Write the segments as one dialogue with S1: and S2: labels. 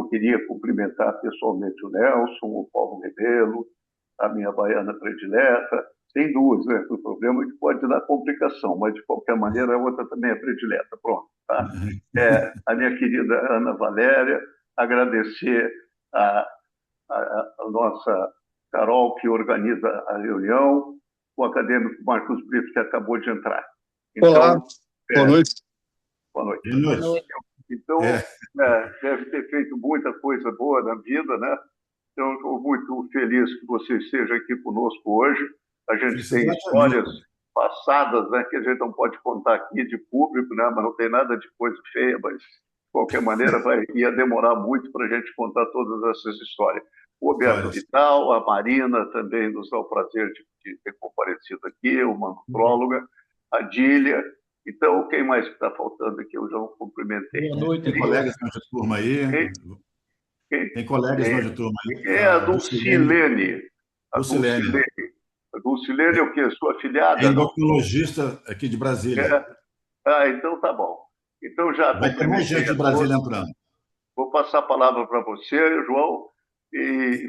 S1: eu queria cumprimentar pessoalmente o Nelson, o Paulo Rebelo, a minha baiana predileta. Tem duas, né? O problema é que pode dar complicação, mas de qualquer maneira a outra também é predileta. Pronto, tá? A minha querida Ana Valéria, agradecer a, a nossa Carol, que organiza a reunião, o acadêmico Marcos Brito, que acabou de entrar. Então,
S2: olá, boa noite.
S1: Boa noite.
S3: Boa noite.
S1: Então, deve ter feito muita coisa boa na vida, né? Então, estou muito feliz que você esteja aqui conosco hoje. A gente tem histórias passadas, né, que a gente não pode contar aqui de público, né, mas não tem nada de coisa feia, mas, de qualquer maneira, ia demorar muito para a gente contar todas essas histórias. O Roberto Vital, a Marina também nos dá o prazer de ter comparecido aqui, uma nutróloga, a Dília. Então, quem mais está faltando aqui? Eu já o cumprimentei.
S3: Boa noite. Tem colegas de turma aí? Tem colegas de turma aí?
S1: É a Dulcilene. A Dulcilene. A Dulcilene é o quê? Sua afiliada?
S3: É endocrinologista aqui de Brasília.
S1: Então tá bom. Então já
S3: vai ter mais gente de Brasília entrando.
S1: Vou passar a palavra para você, João. E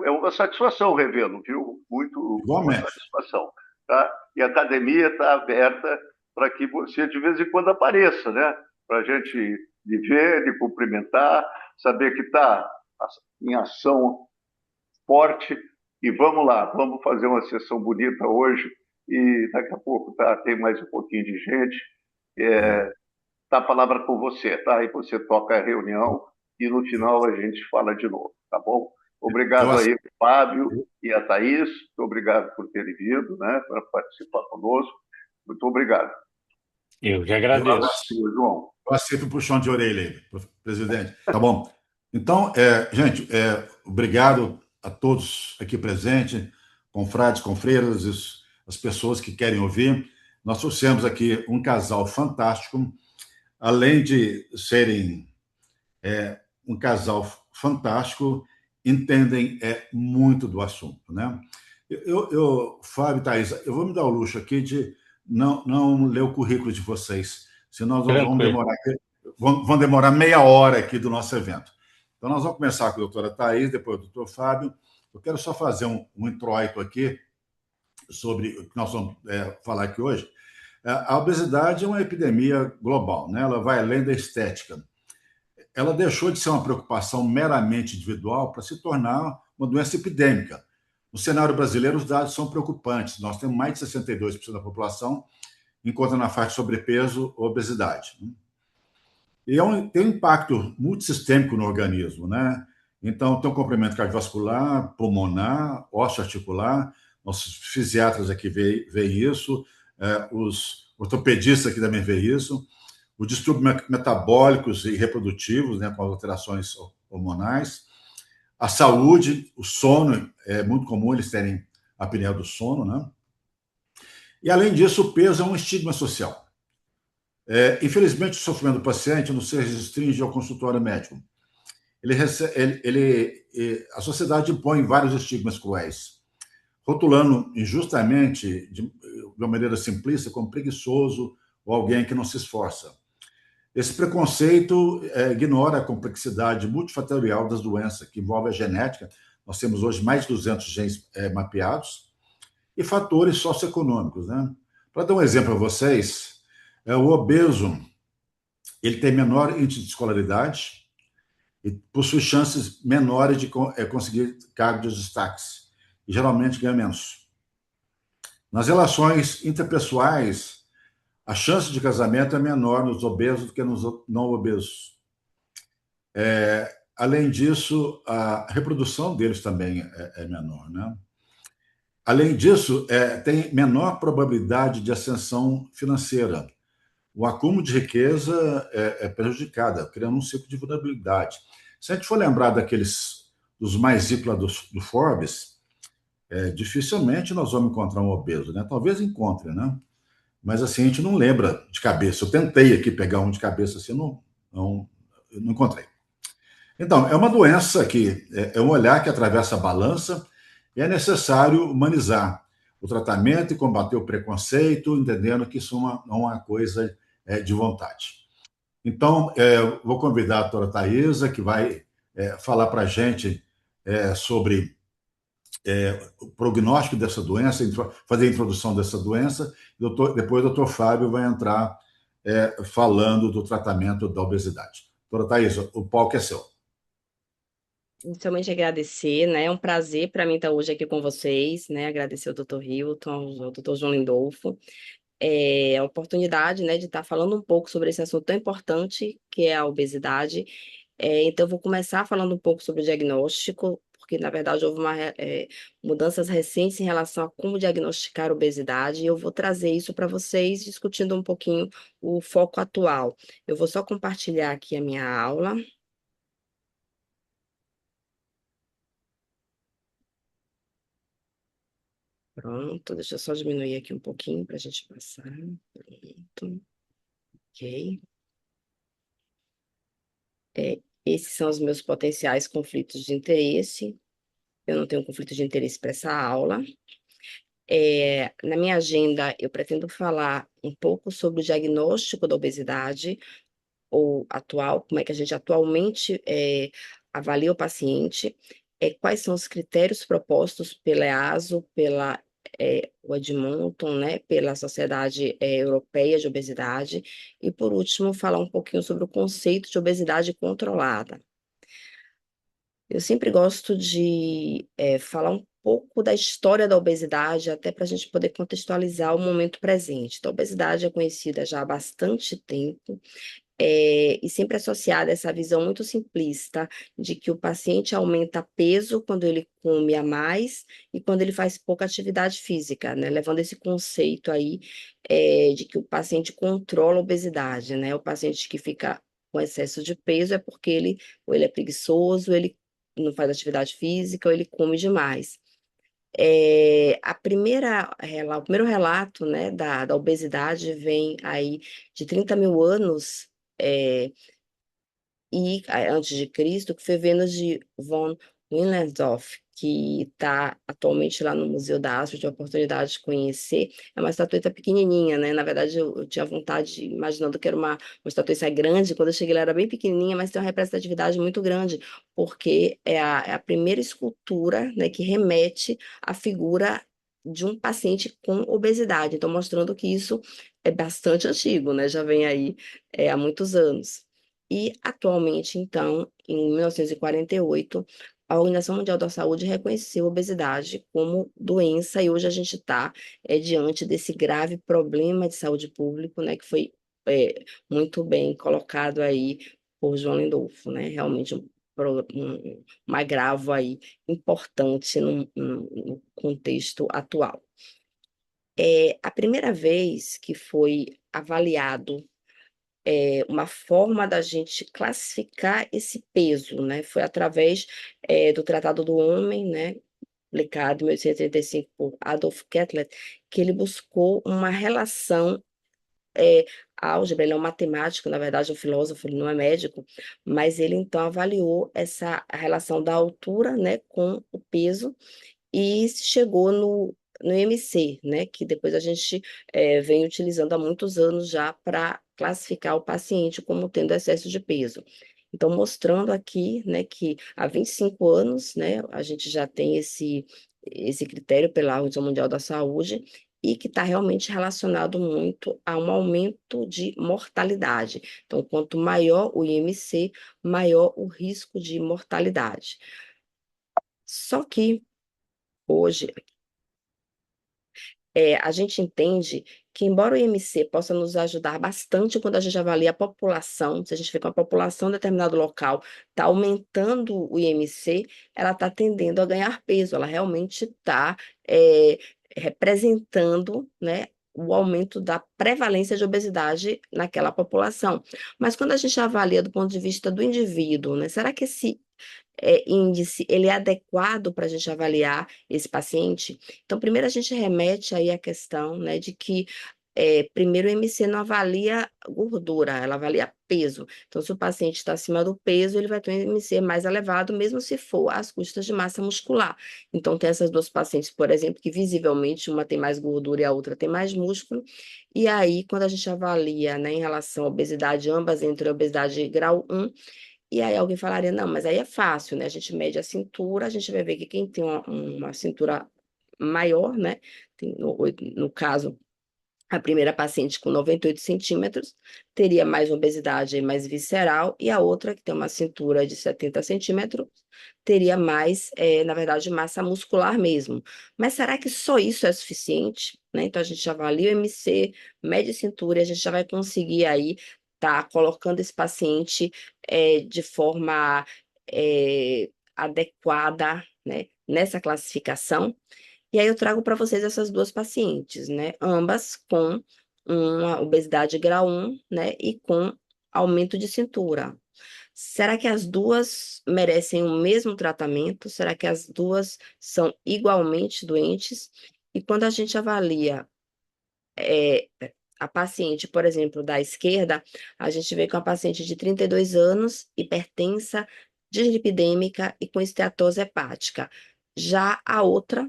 S1: é uma satisfação revê-lo, viu? Uma satisfação. Tá? E a academia está aberta para que você, de vez em quando, apareça, né? Para a gente lhe ver, lhe cumprimentar, saber que está em ação forte. E vamos lá, vamos fazer uma sessão bonita hoje. E daqui a pouco tem mais um pouquinho de gente. Tá a palavra com você, tá? Aí você toca a reunião e no final a gente fala de novo, tá bom? Obrigado aí, Fábio e a Thaís. Muito obrigado por terem vindo, né, para participar conosco. Muito obrigado.
S4: Eu que agradeço.
S3: João. Eu aceito o puxão de orelha aí, presidente. Tá bom. Então, gente, obrigado a todos aqui presentes, confrades, confreiras, as pessoas que querem ouvir. Nós trouxemos aqui um casal fantástico, além de serem um casal fantástico, entendem muito do assunto, né? Fábio e Thaís, eu vou me dar o luxo aqui de não ler o currículo de vocês, senão nós vamos demorar meia hora aqui do nosso evento. Então, nós vamos começar com a doutora Thaís, depois o doutor Fábio. Eu quero só fazer um introito aqui sobre o que nós vamos falar aqui hoje. A obesidade é uma epidemia global, né? Ela vai além da estética. Ela deixou de ser uma preocupação meramente individual para se tornar uma doença epidêmica. No cenário brasileiro, os dados são preocupantes. Nós temos mais de 62% da população encontra na faixa de sobrepeso ou obesidade. E tem um impacto multissistêmico no organismo, né? Então, tem um comprimento cardiovascular, pulmonar, osteoarticular. Nossos fisiatras aqui veem isso, os ortopedistas aqui também veem isso. Os distúrbios metabólicos e reprodutivos, né, com as alterações hormonais. A saúde, o sono, é muito comum eles terem apneia do sono, né? E, além disso, o peso é um estigma social. Infelizmente, o sofrimento do paciente não se restringe ao consultório médico. A sociedade impõe vários estigmas cruéis, rotulando injustamente, de uma maneira simplista, como preguiçoso ou alguém que não se esforça. Esse preconceito ignora a complexidade multifatorial das doenças, que envolve a genética. Nós temos hoje mais de 200 genes mapeados, e fatores socioeconômicos, né? Para dar um exemplo a vocês, o obeso ele tem menor índice de escolaridade e possui chances menores de conseguir cargos de destaques, e geralmente ganha menos. Nas relações interpessoais, a chance de casamento é menor nos obesos do que nos não obesos. Além disso, a reprodução deles também é menor, né? Além disso, tem menor probabilidade de ascensão financeira. O acúmulo de riqueza é prejudicado, criando um ciclo de vulnerabilidade. Se a gente for lembrar dos mais ricos do Forbes, dificilmente nós vamos encontrar um obeso, né? Talvez encontre, né? Mas assim, a gente não lembra de cabeça. Eu tentei aqui pegar um de cabeça, assim, não encontrei. Então, é uma doença que é um olhar que atravessa a balança e é necessário humanizar o tratamento e combater o preconceito, entendendo que isso não é uma coisa de vontade. Então, vou convidar a doutora Thaisa, que vai falar para a gente sobre o prognóstico dessa doença, fazer a introdução dessa doença. Depois o doutor Fábio vai entrar falando do tratamento da obesidade. Doutora Thais, o palco é seu.
S2: Somente agradecer, né? É um prazer para mim estar hoje aqui com vocês, né? Agradecer ao Dr. Hilton, ao Dr. João Lindolfo, a oportunidade, né, de estar falando um pouco sobre esse assunto tão importante que é a obesidade. Então, eu vou começar falando um pouco sobre o diagnóstico, porque, na verdade, houve mudanças recentes em relação a como diagnosticar a obesidade, e eu vou trazer isso para vocês, discutindo um pouquinho o foco atual. Eu vou só compartilhar aqui a minha aula. Pronto, deixa eu só diminuir aqui um pouquinho para a gente passar. Pronto, ok. Esses são os meus potenciais conflitos de interesse. Eu não tenho conflito de interesse para essa aula. Na minha agenda, eu pretendo falar um pouco sobre o diagnóstico da obesidade, ou atual, como é que a gente atualmente avalia o paciente, quais são os critérios propostos pela EASO, o Edmonton, né, pela Sociedade Europeia de Obesidade, e, por último, falar um pouquinho sobre o conceito de obesidade controlada. Eu sempre gosto de falar um pouco da história da obesidade, até para a gente poder contextualizar o momento presente. Então, a obesidade é conhecida já há bastante tempo, e sempre associada a essa visão muito simplista de que o paciente aumenta peso quando ele come a mais e quando ele faz pouca atividade física, né? Levando esse conceito aí de que o paciente controla a obesidade, né? O paciente que fica com excesso de peso é porque ou ele é preguiçoso, ou ele não faz atividade física, ou ele come demais. O primeiro relato, né, da obesidade vem aí de 30 mil anos antes de Cristo, que foi Vênus de von Willendorf, que está atualmente lá no Museu da Arte, eu tive a oportunidade de conhecer. É uma estatueta pequenininha, né? Na verdade, eu tinha vontade, imaginando que era uma estatueta grande, quando eu cheguei lá era bem pequenininha, mas tem uma representatividade muito grande, porque é a primeira escultura, né, que remete à figura de um paciente com obesidade, então mostrando que isso é bastante antigo, né? Já vem aí há muitos anos. E, atualmente, então, em 1948, a Organização Mundial da Saúde reconheceu a obesidade como doença, e hoje a gente está diante desse grave problema de saúde pública, né, que foi muito bem colocado aí por João Lindolfo, né? Realmente um agravo aí importante no contexto atual. A primeira vez que foi avaliado uma forma da gente classificar esse peso, né? Foi através do Tratado do Homem, né? Publicado em 1885 por Adolf Kepler, que ele buscou uma relação álgebra. Ele é um matemático, na verdade, um filósofo, ele não é médico, mas ele então avaliou a relação da altura, né, com o peso, e chegou no IMC, né, que depois a gente vem utilizando há muitos anos já para classificar o paciente como tendo excesso de peso. Então, mostrando aqui, né, que há 25 anos, né, a gente já tem esse critério pela Organização Mundial da Saúde, e que está realmente relacionado muito a um aumento de mortalidade. Então, quanto maior o IMC, maior o risco de mortalidade. Só que hoje a gente entende que, embora o IMC possa nos ajudar bastante quando a gente avalia a população, se a gente vê que uma população em determinado local está aumentando o IMC, ela está tendendo a ganhar peso, ela realmente está representando, né, o aumento da prevalência de obesidade naquela população. Mas quando a gente avalia do ponto de vista do indivíduo, né, será que esse índice, ele é adequado para a gente avaliar esse paciente? Então, primeiro a gente remete aí à questão, né, de que primeiro o MC não avalia gordura, ela avalia peso. Então, se o paciente está acima do peso, ele vai ter um MC mais elevado, mesmo se for às custas de massa muscular. Então, tem essas duas pacientes, por exemplo, que visivelmente uma tem mais gordura e a outra tem mais músculo. E aí, quando a gente avalia, né, em relação à obesidade, ambas entre a obesidade grau 1, E aí alguém falaria, não, mas aí é fácil, né? A gente mede a cintura, a gente vai ver que quem tem uma cintura maior, né? No caso, a primeira paciente com 98 centímetros teria mais obesidade e mais visceral, e a outra, que tem uma cintura de 70 centímetros, teria mais, na verdade, massa muscular mesmo. Mas será que só isso é suficiente? Né? Então, a gente avalia o MC, mede cintura, e a gente já vai conseguir aí tá colocando esse paciente de forma adequada, né, nessa classificação. E aí eu trago para vocês essas duas pacientes, né? Ambas com uma obesidade grau 1, né? E com aumento de cintura. Será que as duas merecem o mesmo tratamento? Será que as duas são igualmente doentes? E quando a gente avalia é, a paciente, por exemplo, da esquerda, a gente vê que é uma paciente de 32 anos, hipertensa, dislipidêmica e com esteatose hepática. Já a outra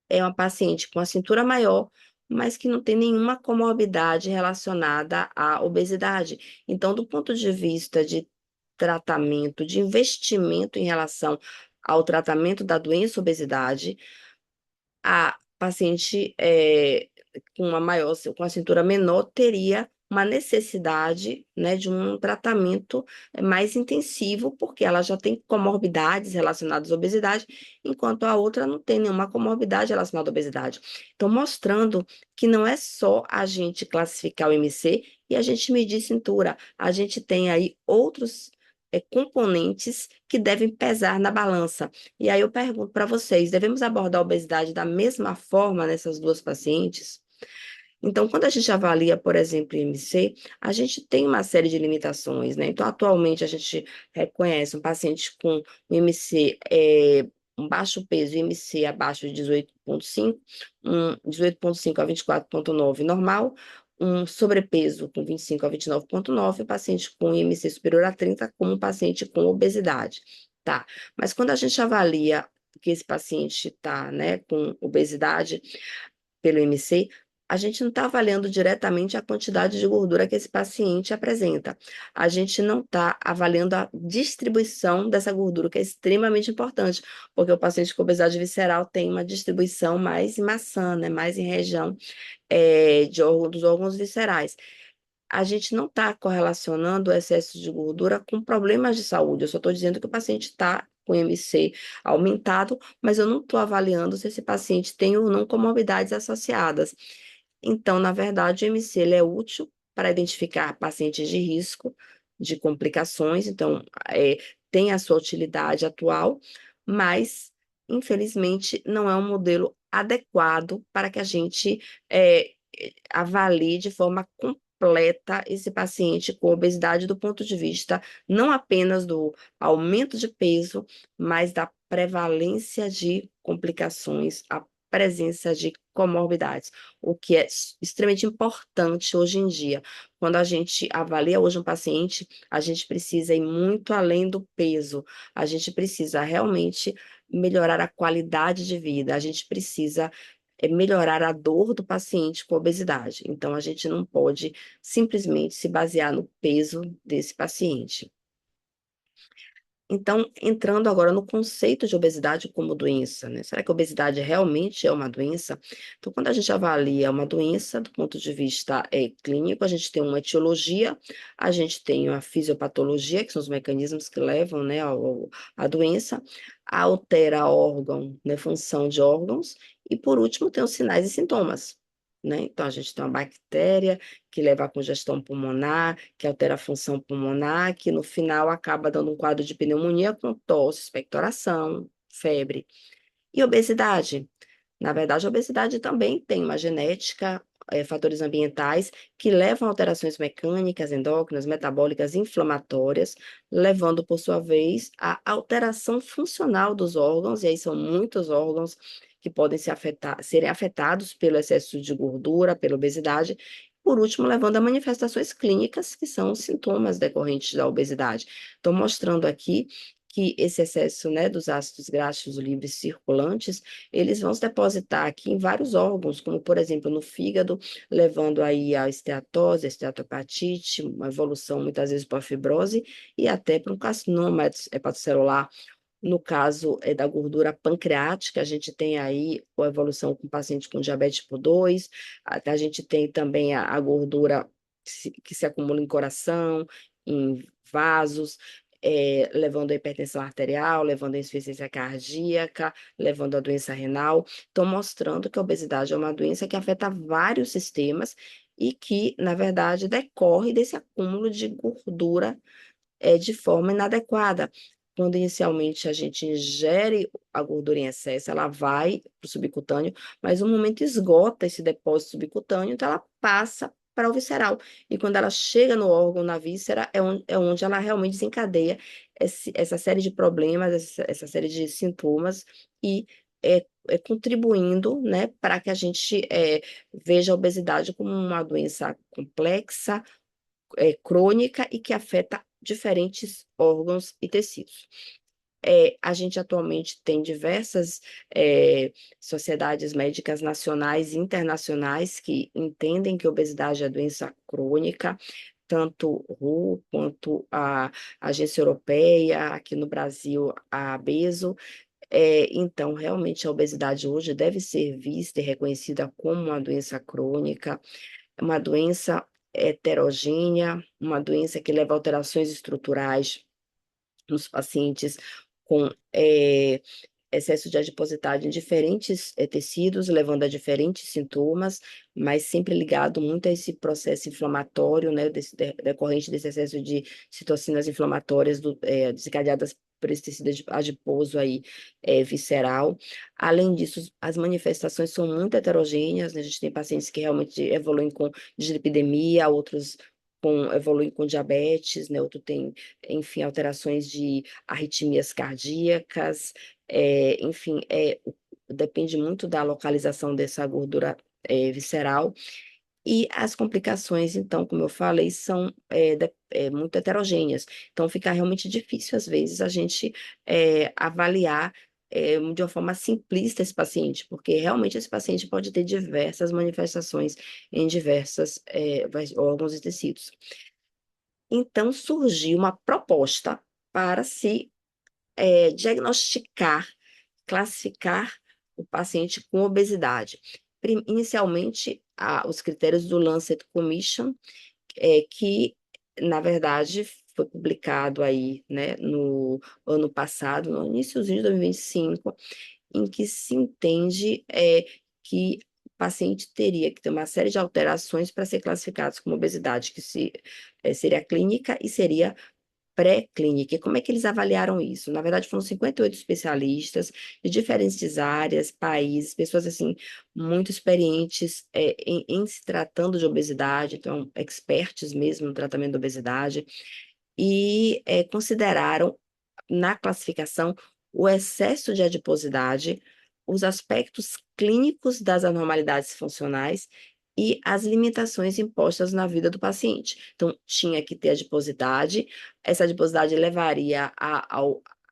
S2: é uma paciente com a cintura maior, mas que não tem nenhuma comorbidade relacionada à obesidade. Então, do ponto de vista de tratamento, de investimento em relação ao tratamento da doença obesidade, a paciente com uma maior, com a cintura menor teria uma necessidade, né, de um tratamento mais intensivo, porque ela já tem comorbidades relacionadas à obesidade, enquanto a outra não tem nenhuma comorbidade relacionada à obesidade. Então, mostrando que não é só a gente classificar o MC e a gente medir cintura, a gente tem aí outros componentes que devem pesar na balança. E aí eu pergunto para vocês, devemos abordar a obesidade da mesma forma nessas duas pacientes? Então, quando a gente avalia, por exemplo, IMC, a gente tem uma série de limitações, né? Então, atualmente, a gente reconhece um paciente com IMC, um baixo peso, IMC abaixo de 18,5, 18,5 a 24,9 normal, um sobrepeso com 25 a 29,9, paciente com IMC superior a 30, como um paciente com obesidade, tá? Mas quando a gente avalia que esse paciente está, né, com obesidade pelo IMC, a gente não está avaliando diretamente a quantidade de gordura que esse paciente apresenta. A gente não está avaliando a distribuição dessa gordura, que é extremamente importante, porque o paciente com obesidade visceral tem uma distribuição mais em maçã, né, mais em região dos órgãos viscerais. A gente não está correlacionando o excesso de gordura com problemas de saúde. Eu só estou dizendo que o paciente está com IMC aumentado, mas eu não estou avaliando se esse paciente tem ou não comorbidades associadas. Então, na verdade, o IMC ele é útil para identificar pacientes de risco de complicações, então, tem a sua utilidade atual, mas, infelizmente, não é um modelo adequado para que a gente avalie de forma completa esse paciente com obesidade do ponto de vista não apenas do aumento de peso, mas da prevalência de complicações, a presença de comorbidades, o que é extremamente importante hoje em dia. Quando a gente avalia hoje um paciente, a gente precisa ir muito além do peso, a gente precisa realmente melhorar a qualidade de vida, a gente precisa melhorar a dor do paciente com obesidade. Então, a gente não pode simplesmente se basear no peso desse paciente. Então, entrando agora no conceito de obesidade como doença, né? Será que a obesidade realmente é uma doença? Então, quando a gente avalia uma doença do ponto de vista clínico, a gente tem uma etiologia, a gente tem a fisiopatologia, que são os mecanismos que levam, né, à doença, altera órgão, né, função de órgãos, e por último tem os sinais e sintomas. Né? Então, a gente tem uma bactéria que leva à congestão pulmonar, que altera a função pulmonar, que no final acaba dando um quadro de pneumonia com tosse, expectoração, febre. E obesidade? Na verdade, a obesidade também tem uma genética, fatores ambientais que levam a alterações mecânicas, endócrinas, metabólicas, inflamatórias, levando, por sua vez, à alteração funcional dos órgãos, e aí são muitos órgãos que podem serem afetados pelo excesso de gordura, pela obesidade, por último, levando a manifestações clínicas, que são os sintomas decorrentes da obesidade. Estou mostrando aqui que esse excesso, né, dos ácidos graxos livres circulantes, eles vão se depositar aqui em vários órgãos, como, por exemplo, no fígado, levando aí a esteatose, a esteatopatite, uma evolução muitas vezes para a fibrose e até para um carcinoma hepatocelular. No caso da gordura pancreática, a gente tem aí a evolução com paciente com diabetes tipo 2, a gente tem também a gordura que se acumula em coração, em vasos, levando a hipertensão arterial, levando a insuficiência cardíaca, levando a doença renal. Então, mostrando que a obesidade é uma doença que afeta vários sistemas e que, na verdade, decorre desse acúmulo de gordura de forma inadequada. Quando inicialmente a gente ingere a gordura em excesso, ela vai para o subcutâneo, mas no momento esgota esse depósito subcutâneo, então ela passa para o visceral. E quando ela chega no órgão, na víscera, é onde ela realmente desencadeia essa série de problemas, essa série de sintomas, e contribuindo, né, para que a gente veja a obesidade como uma doença complexa, crônica e que afeta diferentes órgãos e tecidos. A gente atualmente tem diversas sociedades médicas nacionais e internacionais que entendem que a obesidade é doença crônica, tanto WHO quanto a Agência Europeia, aqui no Brasil, a ABESO. Então, realmente, a obesidade hoje deve ser vista e reconhecida como uma doença crônica, uma doença heterogênea, uma doença que leva a alterações estruturais nos pacientes com excesso de adiposidade em diferentes tecidos, levando a diferentes sintomas, mas sempre ligado muito a esse processo inflamatório, né, decorrente desse excesso de citocinas inflamatórias desencadeadas por esse tecido adiposo aí, visceral. Além disso, as manifestações são muito heterogêneas, né? A gente tem pacientes que realmente evoluem com dislipidemia, outros evoluem com diabetes, né? Outro tem, enfim, alterações de arritmias cardíacas, enfim, depende muito da localização dessa gordura visceral. E as complicações, então, como eu falei, são muito heterogêneas. Então, fica realmente difícil, às vezes, a gente avaliar de uma forma simplista esse paciente, porque realmente esse paciente pode ter diversas manifestações em diversos órgãos e tecidos. Então, surgiu uma proposta para se diagnosticar, classificar o paciente com obesidade. Inicialmente, os critérios do Lancet Commission, que, na verdade, foi publicado aí, né, no ano passado, no iníciozinho de 2025, em que se entende que o paciente teria que ter uma série de alterações para ser classificado como obesidade, que seria clínica e seria pré-clínica. E como é que eles avaliaram isso? Na verdade, foram 58 especialistas de diferentes áreas, países, pessoas assim muito experientes em se tratando de obesidade, então experts mesmo no tratamento da obesidade, e consideraram na classificação o excesso de adiposidade, os aspectos clínicos das anormalidades funcionais e as limitações impostas na vida do paciente. Então, tinha que ter adiposidade, essa adiposidade levaria a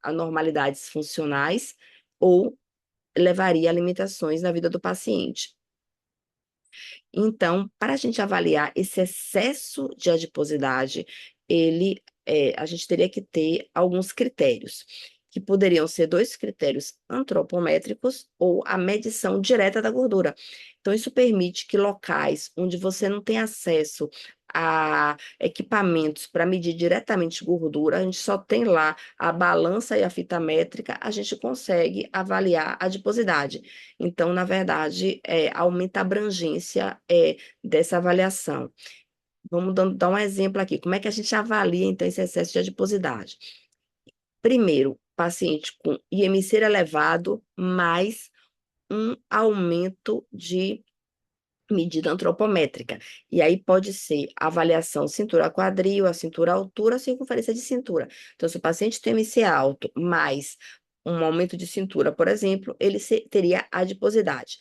S2: anormalidades funcionais ou levaria a limitações na vida do paciente. Então, para a gente avaliar esse excesso de adiposidade, a gente teria que ter alguns critérios, que poderiam ser 2 critérios antropométricos ou a medição direta da gordura. Então, isso permite que locais onde você não tem acesso a equipamentos para medir diretamente gordura, a gente só tem lá a balança e a fita métrica, a gente consegue avaliar a adiposidade. Então, na verdade, aumenta a abrangência dessa avaliação. Vamos dar um exemplo aqui. Como é que a gente avalia, então, esse excesso de adiposidade? Primeiro, paciente com IMC elevado, mais um aumento de medida antropométrica. E aí pode ser avaliação cintura-quadril, a cintura-altura, a circunferência de cintura. Então, se o paciente tem IMC alto, mais um aumento de cintura, por exemplo, ele teria adiposidade.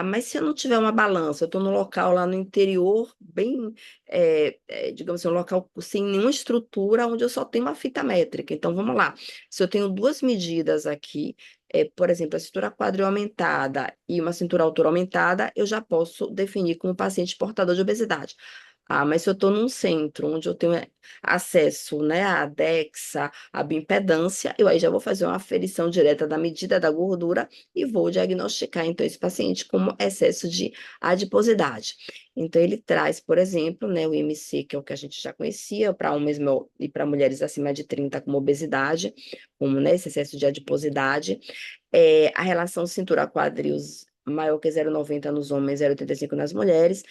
S2: Mas se eu não tiver uma balança, eu estou num local lá no interior, bem, digamos assim, um local sem nenhuma estrutura, onde eu só tenho uma fita métrica. Então, vamos lá. Se eu tenho duas medidas aqui, por exemplo, a cintura quadril aumentada e uma cintura altura aumentada, eu já posso definir como paciente portador de obesidade. Mas se eu estou num centro onde eu tenho acesso, né, à DEXA, à bioimpedância, eu aí já vou fazer uma aferição direta da medida da gordura e vou diagnosticar, então, esse paciente como excesso de adiposidade. Então, ele traz, por exemplo, né, o IMC, que é o que a gente já conhecia, para homens e para mulheres acima de 30 como obesidade, como, né, esse excesso de adiposidade. A relação cintura-quadril maior que 0,90 nos homens, 0,85 nas mulheres,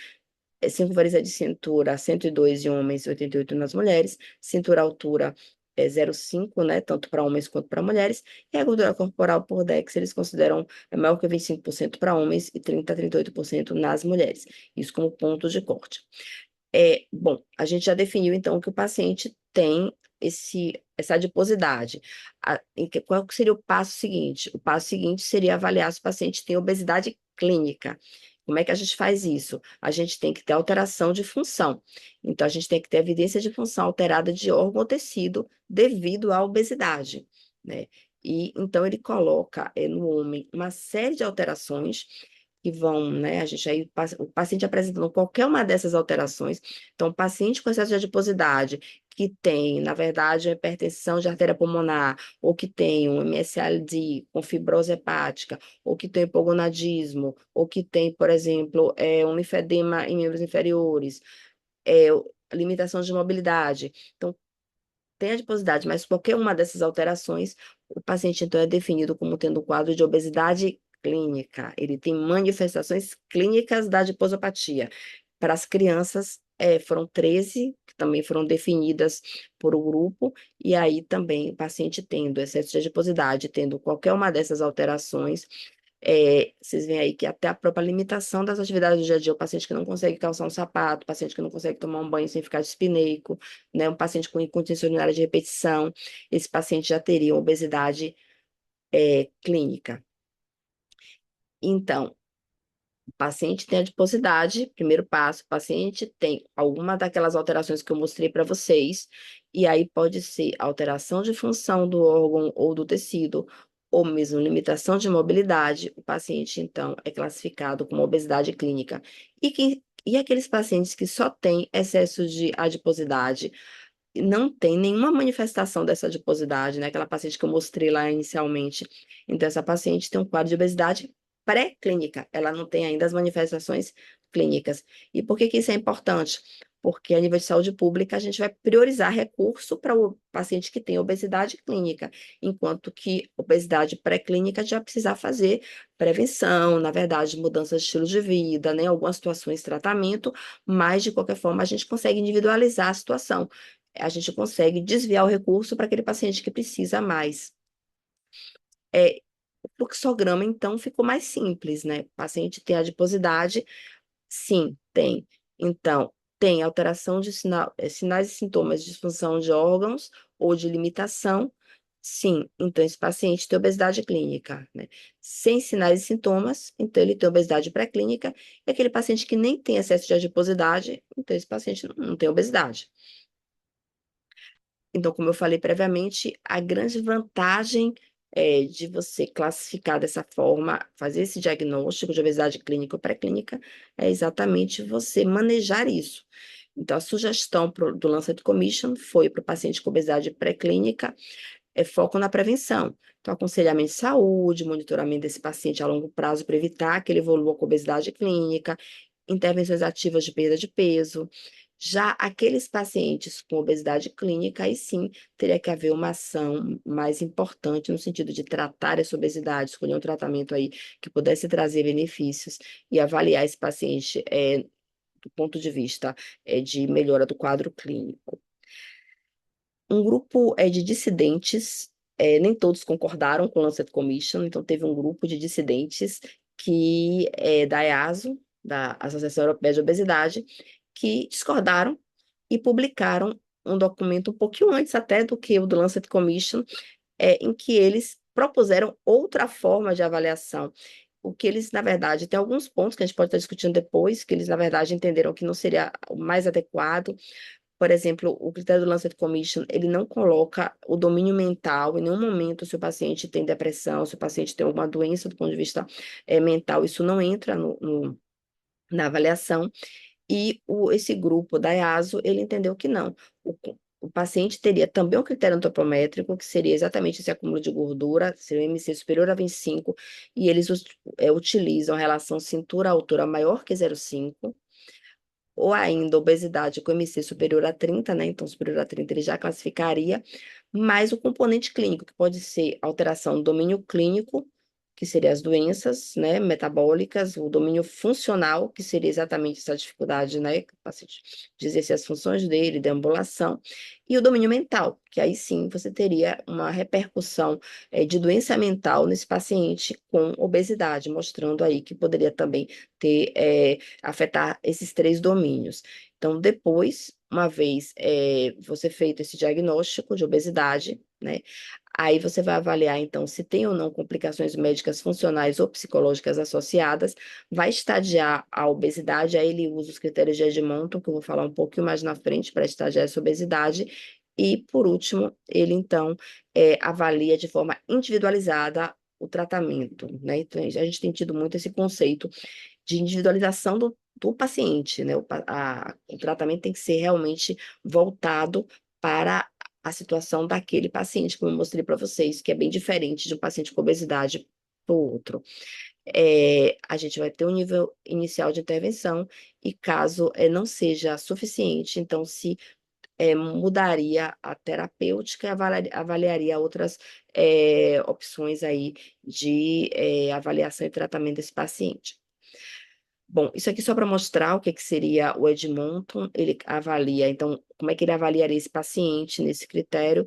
S2: circunferência de cintura 102 em homens e 88 nas mulheres, cintura altura 0,5, né, tanto para homens quanto para mulheres, e a gordura corporal por DEX eles consideram maior que 25% para homens e 30 a 38% nas mulheres, isso como ponto de corte. Bom, a gente já definiu então que o paciente tem essa adiposidade. Qual seria o passo seguinte? O passo seguinte seria avaliar se o paciente tem obesidade clínica. Como é que a gente faz isso? A gente tem que ter alteração de função. Então, a gente tem que ter evidência de função alterada de órgão ou tecido devido à obesidade, né? E então ele coloca no homem uma série de alterações que vão, né? A gente aí, o paciente apresentando qualquer uma dessas alterações. Então, o paciente com excesso de adiposidade, que tem, na verdade, uma hipertensão de artéria pulmonar, ou que tem um MSLD com fibrose hepática, ou que tem hipogonadismo, ou que tem, por exemplo, um linfedema em membros inferiores, é, limitação de mobilidade. Então, tem adiposidade, mas qualquer uma dessas alterações, o paciente então é definido como tendo um quadro de obesidade clínica. Ele tem manifestações clínicas da adiposopatia. Para as crianças, foram 13, que também foram definidas por um grupo, e aí também o paciente tendo excesso de adiposidade, tendo qualquer uma dessas alterações, vocês veem aí que até a própria limitação das atividades do dia a dia, o paciente que não consegue calçar um sapato, o paciente que não consegue tomar um banho sem ficar dispineico, né, um paciente com incontinência urinária de repetição, esse paciente já teria obesidade clínica. Então, o paciente tem adiposidade, primeiro passo, o paciente tem alguma daquelas alterações que eu mostrei para vocês, e aí pode ser alteração de função do órgão ou do tecido, ou mesmo limitação de mobilidade, o paciente, então, é classificado como obesidade clínica. E aqueles pacientes que só têm excesso de adiposidade, não tem nenhuma manifestação dessa adiposidade, né? Aquela paciente que eu mostrei lá inicialmente. Então, essa paciente tem um quadro de obesidade pré-clínica, ela não tem ainda as manifestações clínicas. E por que que isso é importante? Porque a nível de saúde pública, a gente vai priorizar recurso para o paciente que tem obesidade clínica, enquanto que obesidade pré-clínica já precisa fazer prevenção, na verdade, mudança de estilo de vida, né? Algumas situações, tratamento, mas de qualquer forma a gente consegue individualizar a situação. A gente consegue desviar o recurso para aquele paciente que precisa mais. O fluxograma, então, ficou mais simples, né? O paciente tem adiposidade, sim, tem. Então, tem alteração de sinais e sintomas de disfunção de órgãos ou de limitação, sim. Então, esse paciente tem obesidade clínica, né? Sem sinais e sintomas, então ele tem obesidade pré-clínica, e aquele paciente que nem tem excesso de adiposidade, então esse paciente não tem obesidade. Então, como eu falei previamente, a grande vantagem de você classificar dessa forma, fazer esse diagnóstico de obesidade clínica ou pré-clínica, é exatamente você manejar isso. Então, a sugestão do Lancet Commission foi para o paciente com obesidade pré-clínica, foco na prevenção. Então, aconselhamento de saúde, monitoramento desse paciente a longo prazo para evitar que ele evolua com obesidade clínica, intervenções ativas de perda de peso. Já aqueles pacientes com obesidade clínica, aí sim, teria que haver uma ação mais importante no sentido de tratar essa obesidade, escolher um tratamento aí que pudesse trazer benefícios e avaliar esse paciente do ponto de vista de melhora do quadro clínico. Um grupo de dissidentes, nem todos concordaram com o Lancet Commission, então teve um grupo de dissidentes que da EASO, da Associação Europeia de Obesidade, que discordaram e publicaram um documento um pouquinho antes até do que o do Lancet Commission, em que eles propuseram outra forma de avaliação. o que eles, na verdade, tem alguns pontos que a gente pode estar discutindo depois, que eles, na verdade, entenderam que não seria o mais adequado. Por exemplo, o critério do Lancet Commission, ele não coloca o domínio mental em nenhum momento se o paciente tem depressão, se o paciente tem alguma doença do ponto de vista mental, isso não entra na avaliação. E esse grupo da EASO, ele entendeu que não. O paciente teria também um critério antropométrico, que seria exatamente esse acúmulo de gordura, seria o MC superior a 25, e eles utilizam a relação cintura-altura maior que 0,5, ou ainda obesidade com MC superior a 30, né? Então, superior a 30 ele já classificaria, mais o componente clínico, que pode ser alteração do domínio clínico, que seria as doenças, né, metabólicas, o domínio funcional, que seria exatamente essa dificuldade, né, paciente de exercer as funções dele, deambulação, e o domínio mental, que aí sim você teria uma repercussão de doença mental nesse paciente com obesidade, mostrando aí que poderia também ter afetar esses 3 domínios. Então, depois, uma vez você feito esse diagnóstico de obesidade, né, aí você vai avaliar, então, se tem ou não complicações médicas funcionais ou psicológicas associadas, vai estadiar a obesidade, aí ele usa os critérios de Edmonton, que eu vou falar um pouquinho mais na frente, para estadiar essa obesidade, e, por último, ele, então, avalia de forma individualizada o tratamento, né? Então, a gente tem tido muito esse conceito de individualização do paciente, né? O tratamento tem que ser realmente voltado para a situação daquele paciente, como eu mostrei para vocês, que é bem diferente de um paciente com obesidade para o outro. A gente vai ter um nível inicial de intervenção e caso não seja suficiente, então se mudaria a terapêutica e avaliaria outras opções aí de avaliação e tratamento desse paciente. Bom, isso aqui só para mostrar o que seria o Edmonton, ele avalia, então, como é que ele avaliaria esse paciente nesse critério?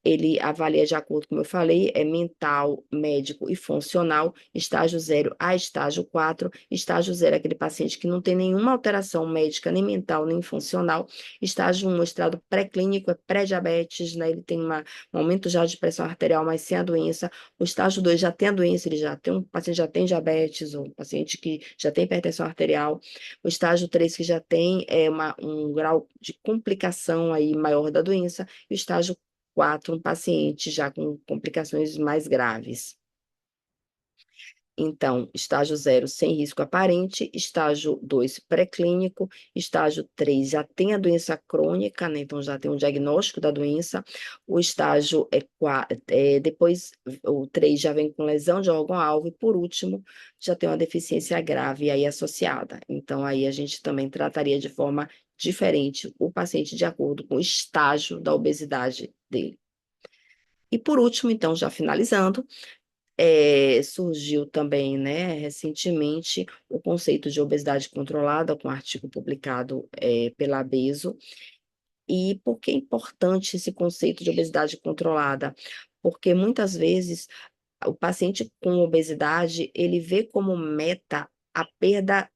S2: Ele avalia de acordo, como eu falei, mental, médico e funcional, estágio 0 a estágio 4. Estágio 0 é aquele paciente que não tem nenhuma alteração médica, nem mental, nem funcional. Estágio 1, o estado pré-clínico, é pré-diabetes, né? Ele tem um aumento já de pressão arterial, mas sem a doença. O estágio 2 já tem a doença, o paciente já tem diabetes, ou paciente que já tem hipertensão arterial. O estágio 3, que já tem um grau de complicação aí maior da doença. E o estágio 4, um paciente já com complicações mais graves. Então, estágio 0, sem risco aparente, estágio 2, pré-clínico, estágio 3, já tem a doença crônica, né? Então já tem um diagnóstico da doença, o estágio depois, o 3 já vem com lesão de órgão-alvo, e por último, já tem uma deficiência grave aí associada. Então, aí a gente também trataria de forma diferente o paciente de acordo com o estágio da obesidade dele. E por último, então, já finalizando, surgiu também, né, recentemente, o conceito de obesidade controlada, com um artigo publicado pela ABESO. E por que é importante esse conceito de obesidade controlada? Porque muitas vezes o paciente com obesidade, ele vê como meta a perda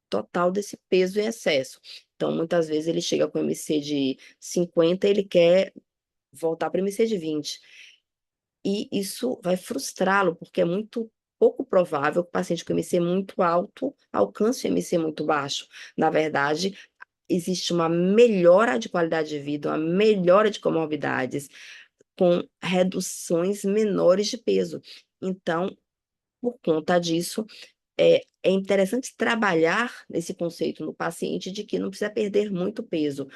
S2: total desse peso em excesso. Então, muitas vezes ele chega com MC de 50, ele quer voltar para MC de 20. E isso vai frustrá-lo, porque é muito pouco provável que o paciente com MC muito alto alcance o MC muito baixo. Na verdade, existe uma melhora de qualidade de vida, uma melhora de comorbidades, com reduções menores de peso. Então, por conta disso, é interessante trabalhar nesse conceito no paciente de que não precisa perder muito peso.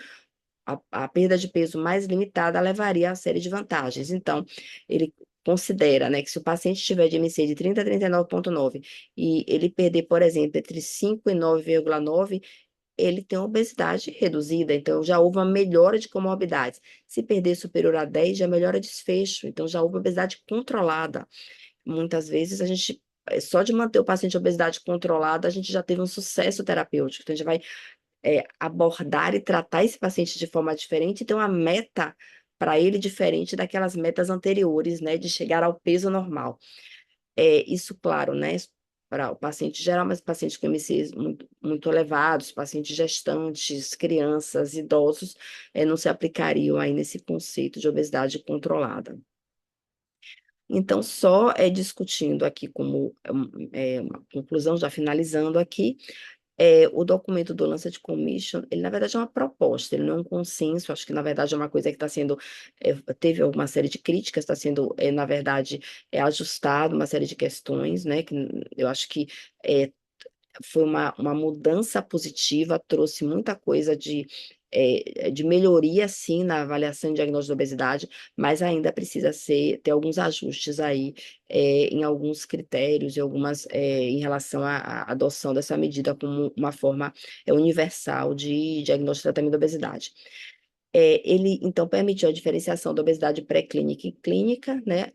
S2: A perda de peso mais limitada levaria a série de vantagens. Então, ele considera, né, que se o paciente tiver de MC de 30 a 39,9 e ele perder, por exemplo, entre 5 e 9,9, ele tem uma obesidade reduzida, então já houve uma melhora de comorbidades. Se perder superior a 10, já melhora desfecho, então já houve obesidade controlada. Muitas vezes a gente, só de manter o paciente obesidade controlada, a gente já teve um sucesso terapêutico. Então, a gente vai abordar e tratar esse paciente de forma diferente e ter uma meta para ele diferente daquelas metas anteriores, né, de chegar ao peso normal. Isso, claro, né, para o paciente geral, mas pacientes com MCs muito, muito elevados, pacientes gestantes, crianças, idosos, não se aplicariam aí nesse conceito de obesidade controlada. Então, só discutindo aqui como uma conclusão, já finalizando aqui, o documento do Lancet Commission, ele na verdade é uma proposta, ele não é um consenso, acho que na verdade é uma coisa que está sendo, teve alguma série de críticas, está sendo, na verdade, ajustado uma série de questões, né, que eu acho que foi uma mudança positiva, trouxe muita coisa de melhoria, sim, na avaliação e diagnóstico da obesidade, mas ainda precisa ter alguns ajustes aí em alguns critérios e em relação à adoção dessa medida como uma forma universal de diagnóstico e tratamento da obesidade. Ele, então, permitiu a diferenciação da obesidade pré-clínica e clínica, né?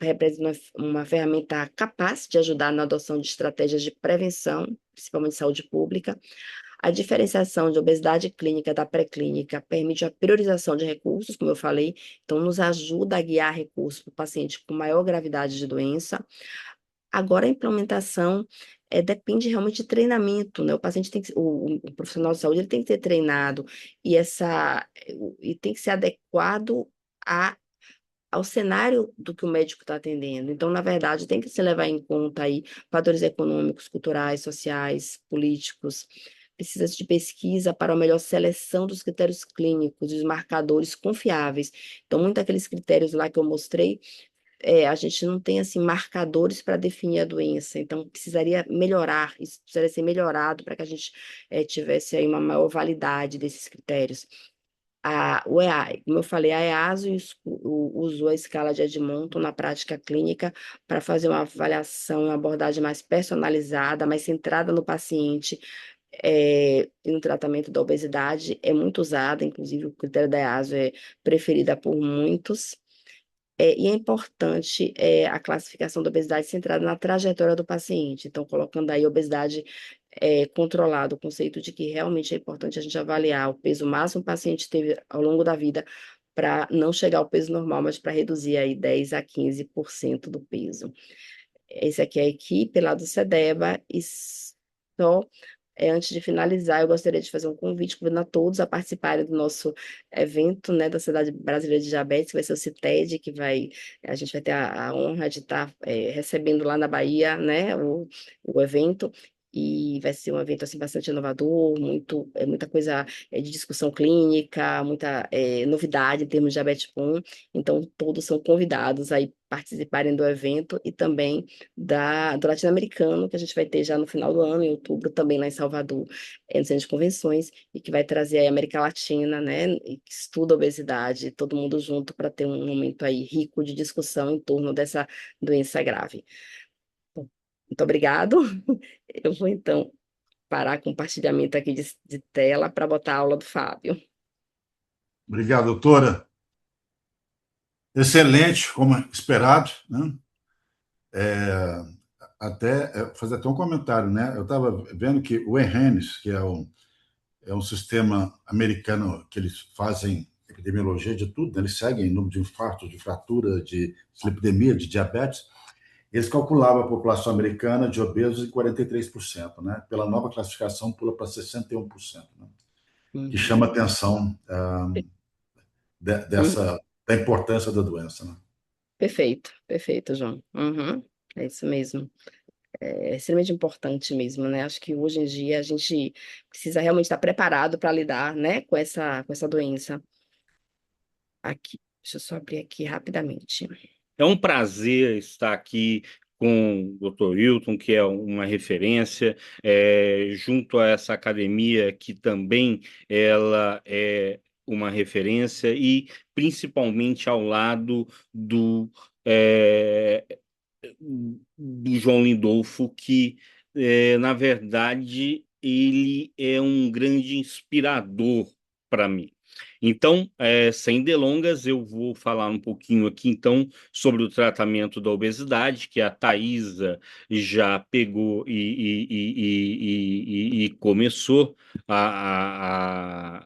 S2: Representa uma ferramenta capaz de ajudar na adoção de estratégias de prevenção, principalmente saúde pública. A diferenciação de obesidade clínica da pré-clínica permite a priorização de recursos, como eu falei, então nos ajuda a guiar recursos para o paciente com maior gravidade de doença. Agora, a implementação depende realmente de treinamento, né? O paciente tem que, o profissional de saúde ele tem que ser treinado e tem que ser adequado ao cenário do que o médico está atendendo. Então, na verdade, tem que se levar em conta aí fatores econômicos, culturais, sociais, políticos. Precisa de pesquisa para a melhor seleção dos critérios clínicos, dos marcadores confiáveis. Então, muitos daqueles critérios lá que eu mostrei, a gente não tem assim marcadores para definir a doença, então precisaria melhorar, isso precisaria ser melhorado para que a gente tivesse aí uma maior validade desses critérios. Como eu falei, a EASO usou a escala de Edmonton na prática clínica para fazer uma avaliação, uma abordagem mais personalizada, mais centrada no paciente e no tratamento da obesidade. É muito usada, inclusive o critério da EASO é preferida por muitos. E é importante a classificação da obesidade centrada na trajetória do paciente. Então, colocando aí obesidade controlada, o conceito de que realmente é importante a gente avaliar o peso máximo que o paciente teve ao longo da vida para não chegar ao peso normal, mas para reduzir aí 10 a 15% do peso. Esse aqui é a equipe lá do CEDEBA e só antes de finalizar, eu gostaria de fazer um convite, convidando a todos a participarem do nosso evento, né, da Sociedade Brasileira de Diabetes, que vai ser o CITED, a gente vai ter a honra de estar recebendo lá na Bahia, né, o evento, e vai ser um evento assim bastante inovador, muita coisa de discussão clínica, muita novidade em termos de diabetes tipo 1, então todos são convidados a participarem do evento e também do latino-americano, que a gente vai ter já no final do ano, em outubro, também lá em Salvador, no centro de convenções, e que vai trazer aí a América Latina, né, e que estuda a obesidade, todo mundo junto para ter um momento aí rico de discussão em torno dessa doença grave. Bom, muito obrigado. Eu vou, então, parar o compartilhamento aqui de tela para botar a aula do Fábio.
S3: Obrigado, doutora. Excelente, como esperado, né? Fazer até um comentário, né? Eu estava vendo que o EHRENES, que é um sistema americano que eles fazem epidemiologia de tudo, né? Eles seguem número de infartos, de fratura, de epidemia, de diabetes. Eles calculavam a população americana de obesos em 43%, né? Pela nova classificação, pula para 61%, né? Que chama a atenção da importância da doença, né?
S2: Perfeito, João. Uhum, é isso mesmo. É extremamente importante mesmo, né? Acho que hoje em dia a gente precisa realmente estar preparado para lidar, né, com essa doença. Aqui, deixa eu só abrir aqui rapidamente.
S4: É um prazer estar aqui com o Dr. Wilton, que é uma referência, junto a essa academia que também ela é uma referência e principalmente ao lado do João Lindolfo, que, na verdade, ele é um grande inspirador para mim. Então, sem delongas, eu vou falar um pouquinho aqui, então, sobre o tratamento da obesidade, que a Thaisa já pegou e começou a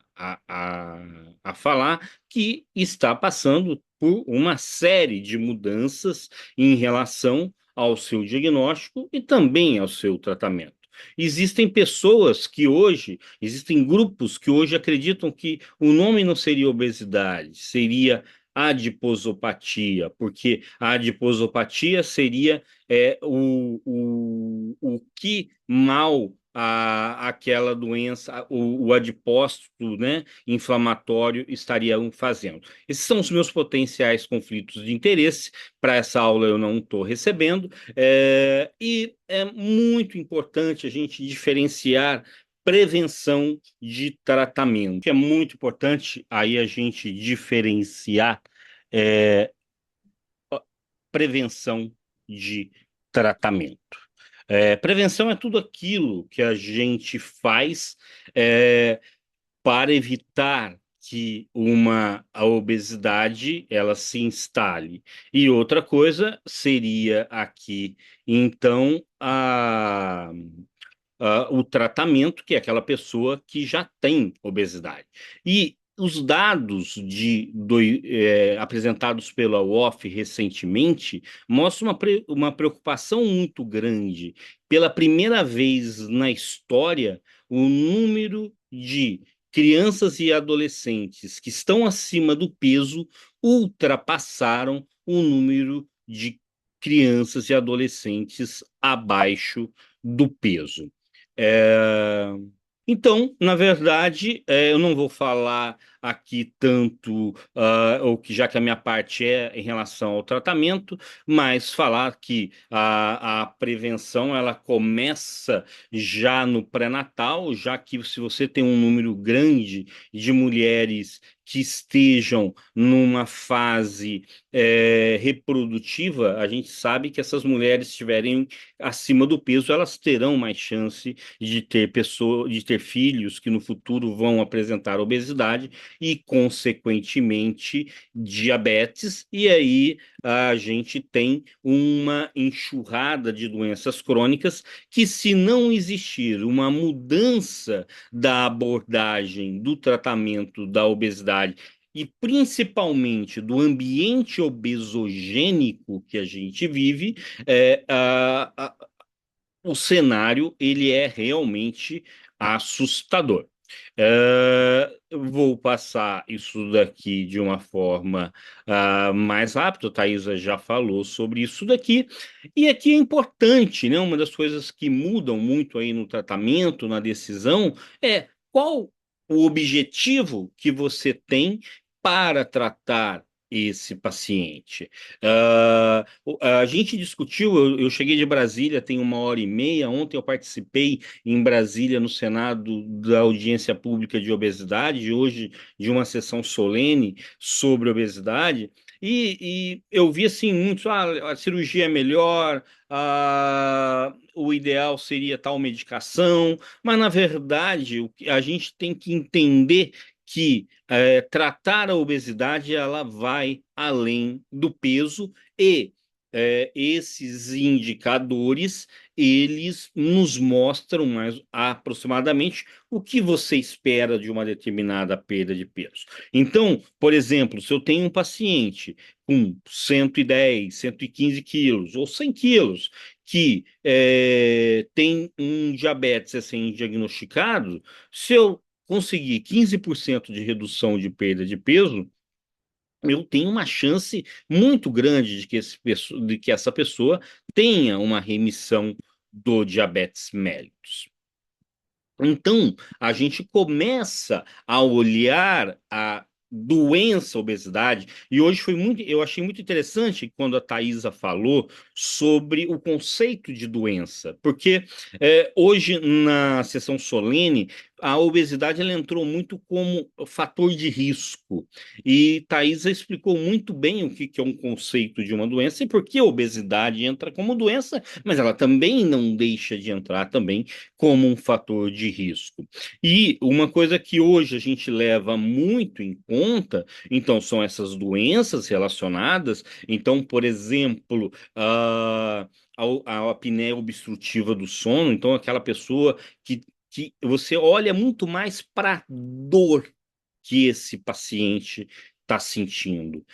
S4: falar, que está passando por uma série de mudanças em relação ao seu diagnóstico e também ao seu tratamento. Existem grupos que hoje acreditam que o nome não seria obesidade, seria adiposopatia, porque a adiposopatia seria o que mal aquela doença, o adipócito, né, inflamatório estariam fazendo. Esses são os meus potenciais conflitos de interesse. Para essa aula eu não estou recebendo, e é muito importante a gente diferenciar prevenção de tratamento. É muito importante aí a gente diferenciar é, prevenção de tratamento. Prevenção é tudo aquilo que a gente faz para evitar que a obesidade ela se instale. E outra coisa seria aqui, então, o tratamento, que é aquela pessoa que já tem obesidade. E os dados apresentados pela UOF recentemente mostram uma preocupação muito grande. Pela primeira vez na história, o número de crianças e adolescentes que estão acima do peso ultrapassaram o número de crianças e adolescentes abaixo do peso. Então, na verdade, eu não vou falar aqui tanto, já que a minha parte é em relação ao tratamento, mas falar que a prevenção ela começa já no pré-natal, já que se você tem um número grande de mulheres que estejam numa fase reprodutiva, a gente sabe que essas mulheres estiverem acima do peso, elas terão mais chance de ter filhos que no futuro vão apresentar obesidade e, consequentemente, diabetes, e aí a gente tem uma enxurrada de doenças crônicas que, se não existir uma mudança da abordagem do tratamento da obesidade e principalmente do ambiente obesogênico que a gente vive, o cenário ele é realmente assustador. Eu vou passar isso daqui de uma forma mais rápida. A Thaisa já falou sobre isso daqui. E aqui é importante, né? Uma das coisas que mudam muito aí no tratamento, na decisão, é qual o objetivo que você tem para tratar esse paciente. A gente discutiu, eu cheguei de Brasília tem 1h30, ontem eu participei em Brasília, no Senado, da audiência pública de obesidade, e hoje de uma sessão solene sobre obesidade, e eu vi assim muitos, a cirurgia é melhor, o ideal seria tal medicação, mas na verdade a gente tem que entender que tratar a obesidade ela vai além do peso e esses indicadores eles nos mostram mais aproximadamente o que você espera de uma determinada perda de peso. Então, por exemplo, se eu tenho um paciente com 110, 115 quilos ou 100 quilos que tem um diabetes assim diagnosticado, se eu conseguir 15% de redução de perda de peso, eu tenho uma chance muito grande de que essa pessoa tenha uma remissão do diabetes mellitus. Então, a gente começa a olhar a doença, a obesidade, e hoje eu achei muito interessante quando a Thaisa falou sobre o conceito de doença, porque hoje na sessão solene, a obesidade ela entrou muito como fator de risco, e Thaisa explicou muito bem o que é um conceito de uma doença e por que a obesidade entra como doença, mas ela também não deixa de entrar também como um fator de risco. E uma coisa que hoje a gente leva muito em conta, então, são essas doenças relacionadas. Então, por exemplo, a apneia obstrutiva do sono, então aquela pessoa que você olha muito mais para a dor que esse paciente está sentindo.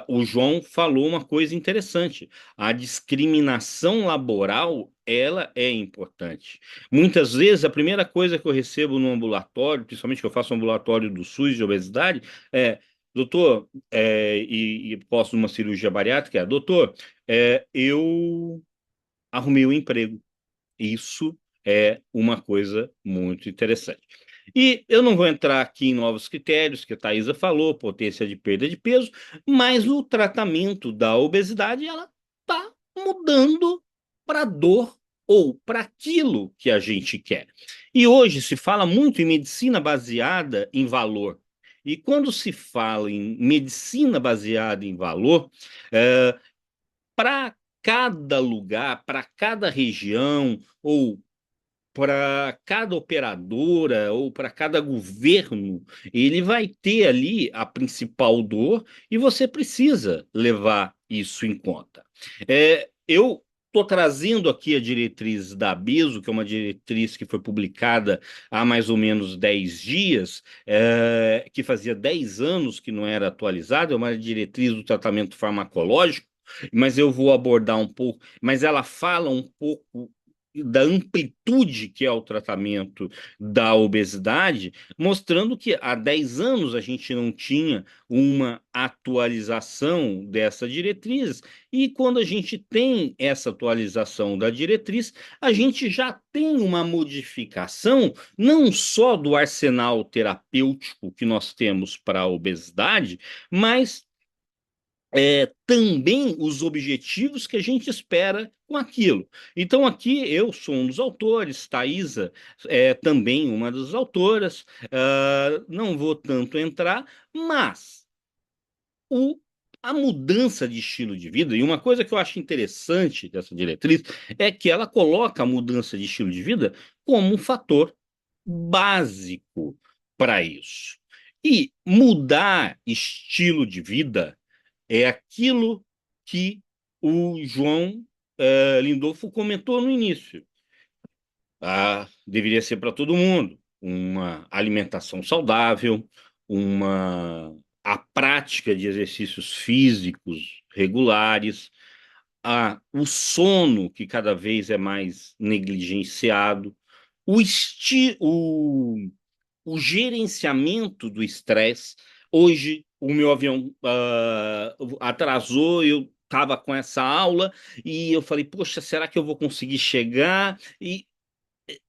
S4: O João falou uma coisa interessante: a discriminação laboral ela é importante. Muitas vezes a primeira coisa que eu recebo no ambulatório, principalmente que eu faço um ambulatório do SUS de obesidade, é: doutor, e posso uma cirurgia bariátrica, doutor, eu arrumei um emprego. Isso é uma coisa muito interessante. E eu não vou entrar aqui em novos critérios, que a Thaisa falou, potência de perda de peso, mas o tratamento da obesidade, ela está mudando para dor ou para aquilo que a gente quer. E hoje se fala muito em medicina baseada em valor. E quando se fala em medicina baseada em valor, para cada lugar, para cada região, ou para cada operadora ou para cada governo, ele vai ter ali a principal dor e você precisa levar isso em conta. Eu estou trazendo aqui a diretriz da ABESO, que é uma diretriz que foi publicada há mais ou menos 10 dias, que fazia 10 anos que não era atualizada, é uma diretriz do tratamento farmacológico, mas eu vou abordar um pouco, mas ela fala um pouco da amplitude que é o tratamento da obesidade, mostrando que há 10 anos a gente não tinha uma atualização dessa diretriz, e quando a gente tem essa atualização da diretriz, a gente já tem uma modificação não só do arsenal terapêutico que nós temos para a obesidade, mas também os objetivos que a gente espera com aquilo. Então, aqui eu sou um dos autores, Thaisa é também uma das autoras, não vou tanto entrar, mas o, a mudança de estilo de vida, e uma coisa que eu acho interessante dessa diretriz, é que ela coloca a mudança de estilo de vida como um fator básico para isso. E mudar estilo de vida é aquilo que o João Lindolfo comentou no início. Deveria ser para todo mundo uma alimentação saudável, a prática de exercícios físicos regulares, o sono, que cada vez é mais negligenciado, o, esti o gerenciamento do estresse. Hoje, o meu avião atrasou, eu estava com essa aula e eu falei, poxa, será que eu vou conseguir chegar? E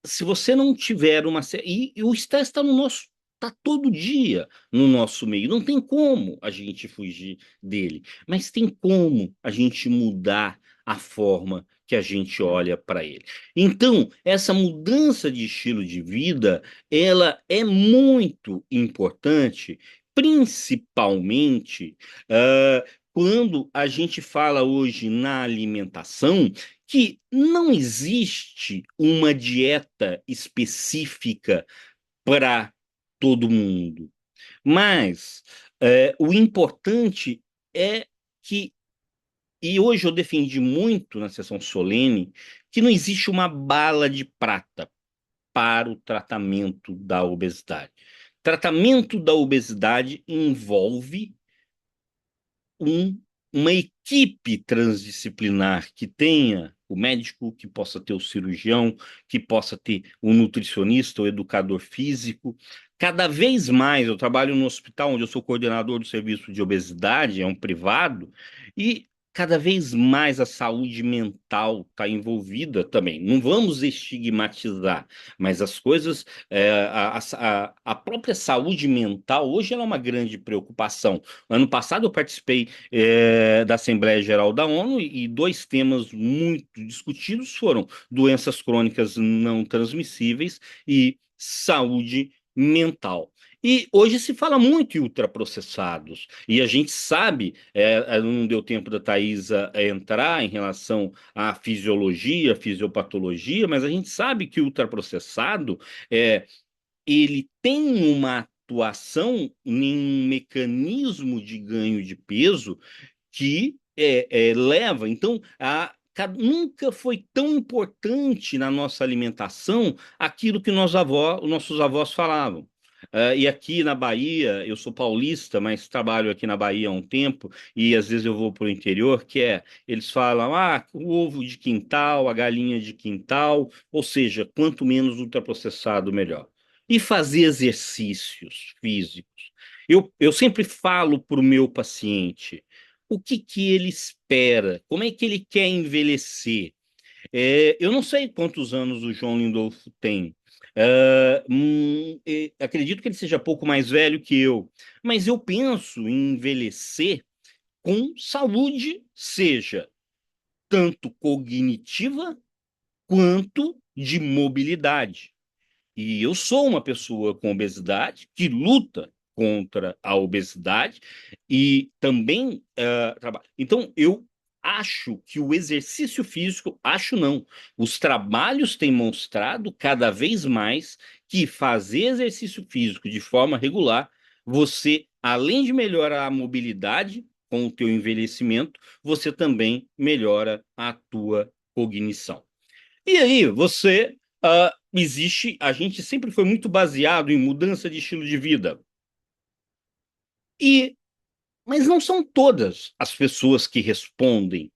S4: se você não tiver uma... E o estresse está no nosso... Está todo dia no nosso meio. Não tem como a gente fugir dele, mas tem como a gente mudar a forma que a gente olha para ele. Então, essa mudança de estilo de vida, ela é muito importante, principalmente quando a gente fala hoje na alimentação, que não existe uma dieta específica para todo mundo. Mas o importante é que, e hoje eu defendi muito na sessão solene, que não existe uma bala de prata para o tratamento da obesidade. Tratamento da obesidade envolve um, uma equipe transdisciplinar que tenha o médico, que possa ter o cirurgião, que possa ter o nutricionista, o educador físico. Cada vez mais, eu trabalho no hospital onde eu sou coordenador do serviço de obesidade, é um privado, e cada vez mais a saúde mental está envolvida também. Não vamos estigmatizar, mas as coisas, a própria saúde mental, hoje ela é uma grande preocupação. Ano passado eu participei da Assembleia Geral da ONU e dois temas muito discutidos foram doenças crônicas não transmissíveis e saúde mental. E hoje se fala muito em ultraprocessados, e a gente sabe, não deu tempo da Thaisa entrar em relação à fisiologia, fisiopatologia, mas a gente sabe que o ultraprocessado ele tem uma atuação em um mecanismo de ganho de peso que leva. Então, nunca foi tão importante na nossa alimentação aquilo que nossos avós falavam. E aqui na Bahia, eu sou paulista, mas trabalho aqui na Bahia há um tempo, e às vezes eu vou para o interior, eles falam, o ovo de quintal, a galinha de quintal, ou seja, quanto menos ultraprocessado, melhor. E fazer exercícios físicos. Eu sempre falo para o meu paciente o que ele espera, como é que ele quer envelhecer. Eu não sei quantos anos o João Lindolfo tem. Acredito que ele seja pouco mais velho que eu, mas eu penso em envelhecer com saúde, seja tanto cognitiva quanto de mobilidade. E eu sou uma pessoa com obesidade que luta contra a obesidade e também trabalho. Então, eu acho que o exercício físico, acho não, os trabalhos têm mostrado cada vez mais que fazer exercício físico de forma regular, você, além de melhorar a mobilidade com o teu envelhecimento, você também melhora a tua cognição. E aí, a gente sempre foi muito baseado em mudança de estilo de vida. E, mas não são todas as pessoas que respondem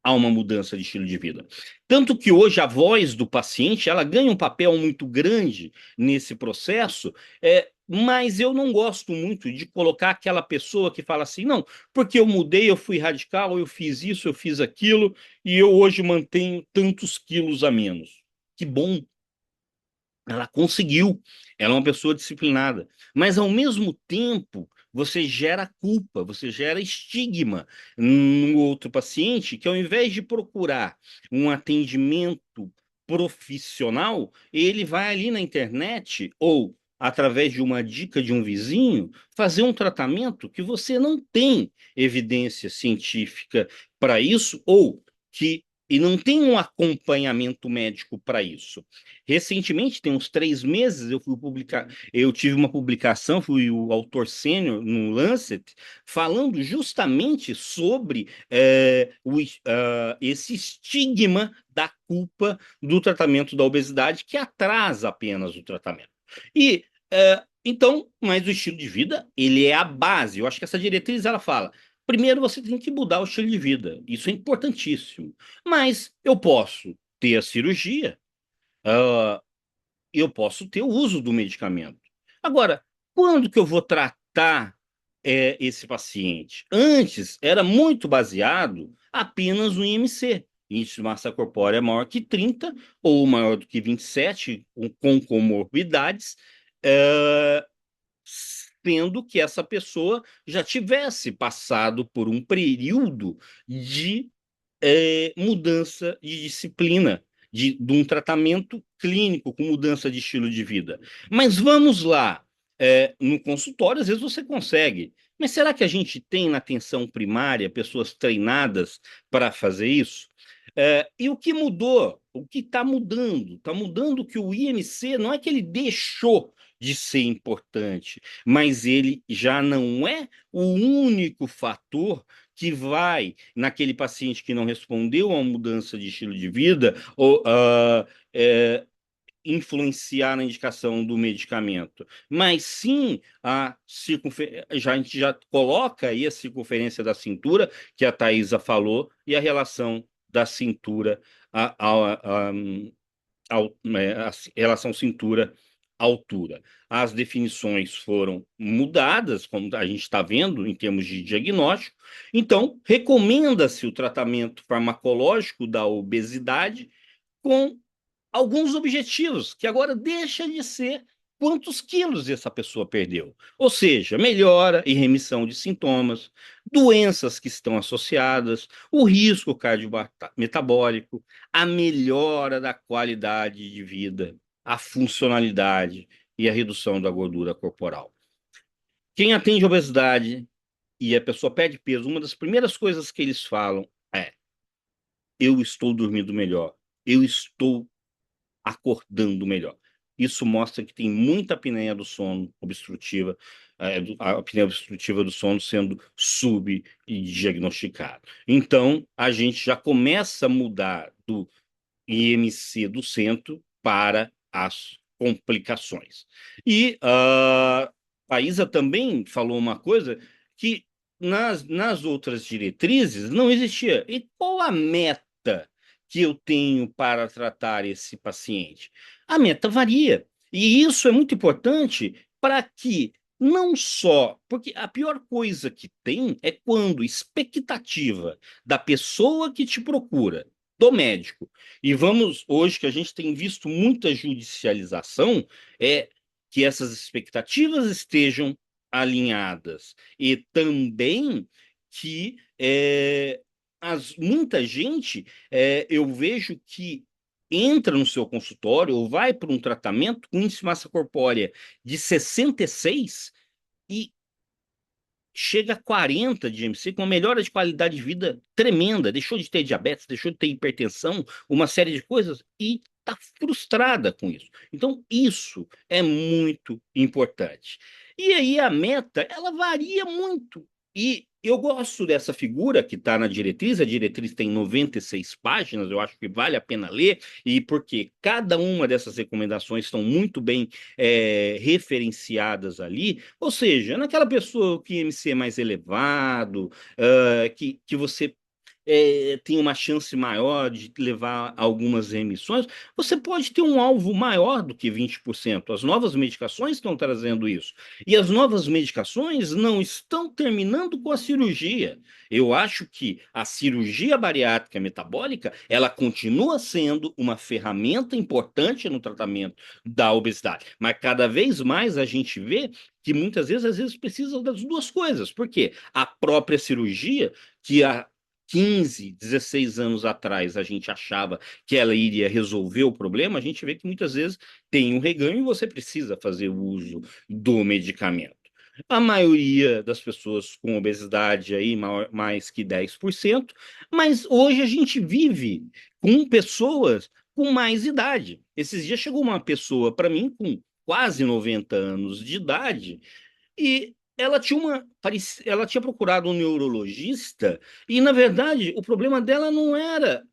S4: a uma mudança de estilo de vida. Tanto que hoje a voz do paciente, ela ganha um papel muito grande nesse processo, mas eu não gosto muito de colocar aquela pessoa que fala assim, não, porque eu mudei, eu fui radical, eu fiz isso, eu fiz aquilo, e eu hoje mantenho tantos quilos a menos. Que bom, ela conseguiu, ela é uma pessoa disciplinada, mas ao mesmo tempo você gera culpa, você gera estigma no outro paciente que ao invés de procurar um atendimento profissional, ele vai ali na internet ou através de uma dica de um vizinho fazer um tratamento que você não tem evidência científica para isso ou que e não tem um acompanhamento médico para isso. Recentemente, tem uns 3 meses, eu tive uma publicação, fui o autor sênior no Lancet, falando justamente sobre esse estigma da culpa do tratamento da obesidade, que atrasa apenas o tratamento. E então, mas o estilo de vida, ele é a base. Eu acho que essa diretriz, ela fala, primeiro você tem que mudar o estilo de vida. Isso é importantíssimo. Mas eu posso ter a cirurgia, ah, eu posso ter o uso do medicamento. Agora, quando que eu vou tratar esse paciente? Antes, era muito baseado apenas no IMC, índice de massa corpórea maior que 30 ou maior do que 27, com comorbidades, eh, sendo que essa pessoa já tivesse passado por um período de mudança de disciplina, de um tratamento clínico com mudança de estilo de vida. Mas vamos lá, no consultório, às vezes você consegue. Mas será que a gente tem na atenção primária pessoas treinadas para fazer isso? E o que mudou? O que está mudando? Está mudando que o IMC não é que ele deixou de ser importante, mas ele já não é o único fator que vai naquele paciente que não respondeu a uma mudança de estilo de vida ou influenciar na indicação do medicamento, mas sim a gente já coloca aí a circunferência da cintura, que a Thaisa falou, e a relação da cintura a relação cintura-altura. As definições foram mudadas, como a gente está vendo, em termos de diagnóstico. Então, recomenda-se o tratamento farmacológico da obesidade com alguns objetivos, que agora deixa de ser quantos quilos essa pessoa perdeu. Ou seja, melhora e remissão de sintomas, doenças que estão associadas, o risco cardiometabólico, a melhora da qualidade de vida, a funcionalidade e a redução da gordura corporal. Quem atende obesidade e a pessoa perde peso, uma das primeiras coisas que eles falam é: eu estou dormindo melhor, eu estou acordando melhor. Isso mostra que tem muita apneia do sono obstrutiva, a apneia obstrutiva do sono sendo subdiagnosticada. Então, a gente já começa a mudar do IMC do centro para as complicações. E a Isa também falou uma coisa que nas outras diretrizes não existia. E qual a meta que eu tenho para tratar esse paciente? A meta varia. E isso é muito importante para que Não só, porque a pior coisa que tem é quando expectativa da pessoa que te procura, do médico, e vamos, hoje que a gente tem visto muita judicialização, é que essas expectativas estejam alinhadas e também que muita gente, eu vejo que entra no seu consultório ou vai para um tratamento com índice de massa corpórea de 66 e chega a 40 de IMC, com uma melhora de qualidade de vida tremenda. Deixou de ter diabetes, deixou de ter hipertensão, uma série de coisas, e está frustrada com isso. Então, isso é muito importante. E aí a meta, ela varia muito. E eu gosto dessa figura que está na diretriz, a diretriz tem 96 páginas, eu acho que vale a pena ler, e porque cada uma dessas recomendações estão muito bem referenciadas ali, ou seja, naquela pessoa que IMC é mais elevado, que você tem uma chance maior de levar algumas remissões, você pode ter um alvo maior do que 20%. As novas medicações estão trazendo isso. E as novas medicações não estão terminando com a cirurgia. Eu acho que a cirurgia bariátrica metabólica, ela continua sendo uma ferramenta importante no tratamento da obesidade, mas cada vez mais a gente vê que muitas vezes, às vezes, precisa das duas coisas. Por quê? A própria cirurgia, que há 15, 16 anos atrás a gente achava que ela iria resolver o problema, a gente vê que muitas vezes tem um reganho e você precisa fazer o uso do medicamento. A maioria das pessoas com obesidade aí mais que 10%, mas hoje a gente vive com pessoas com mais idade. Esses dias chegou uma pessoa para mim com quase 90 anos de idade e ela tinha procurado um neurologista e, na verdade, o problema dela não era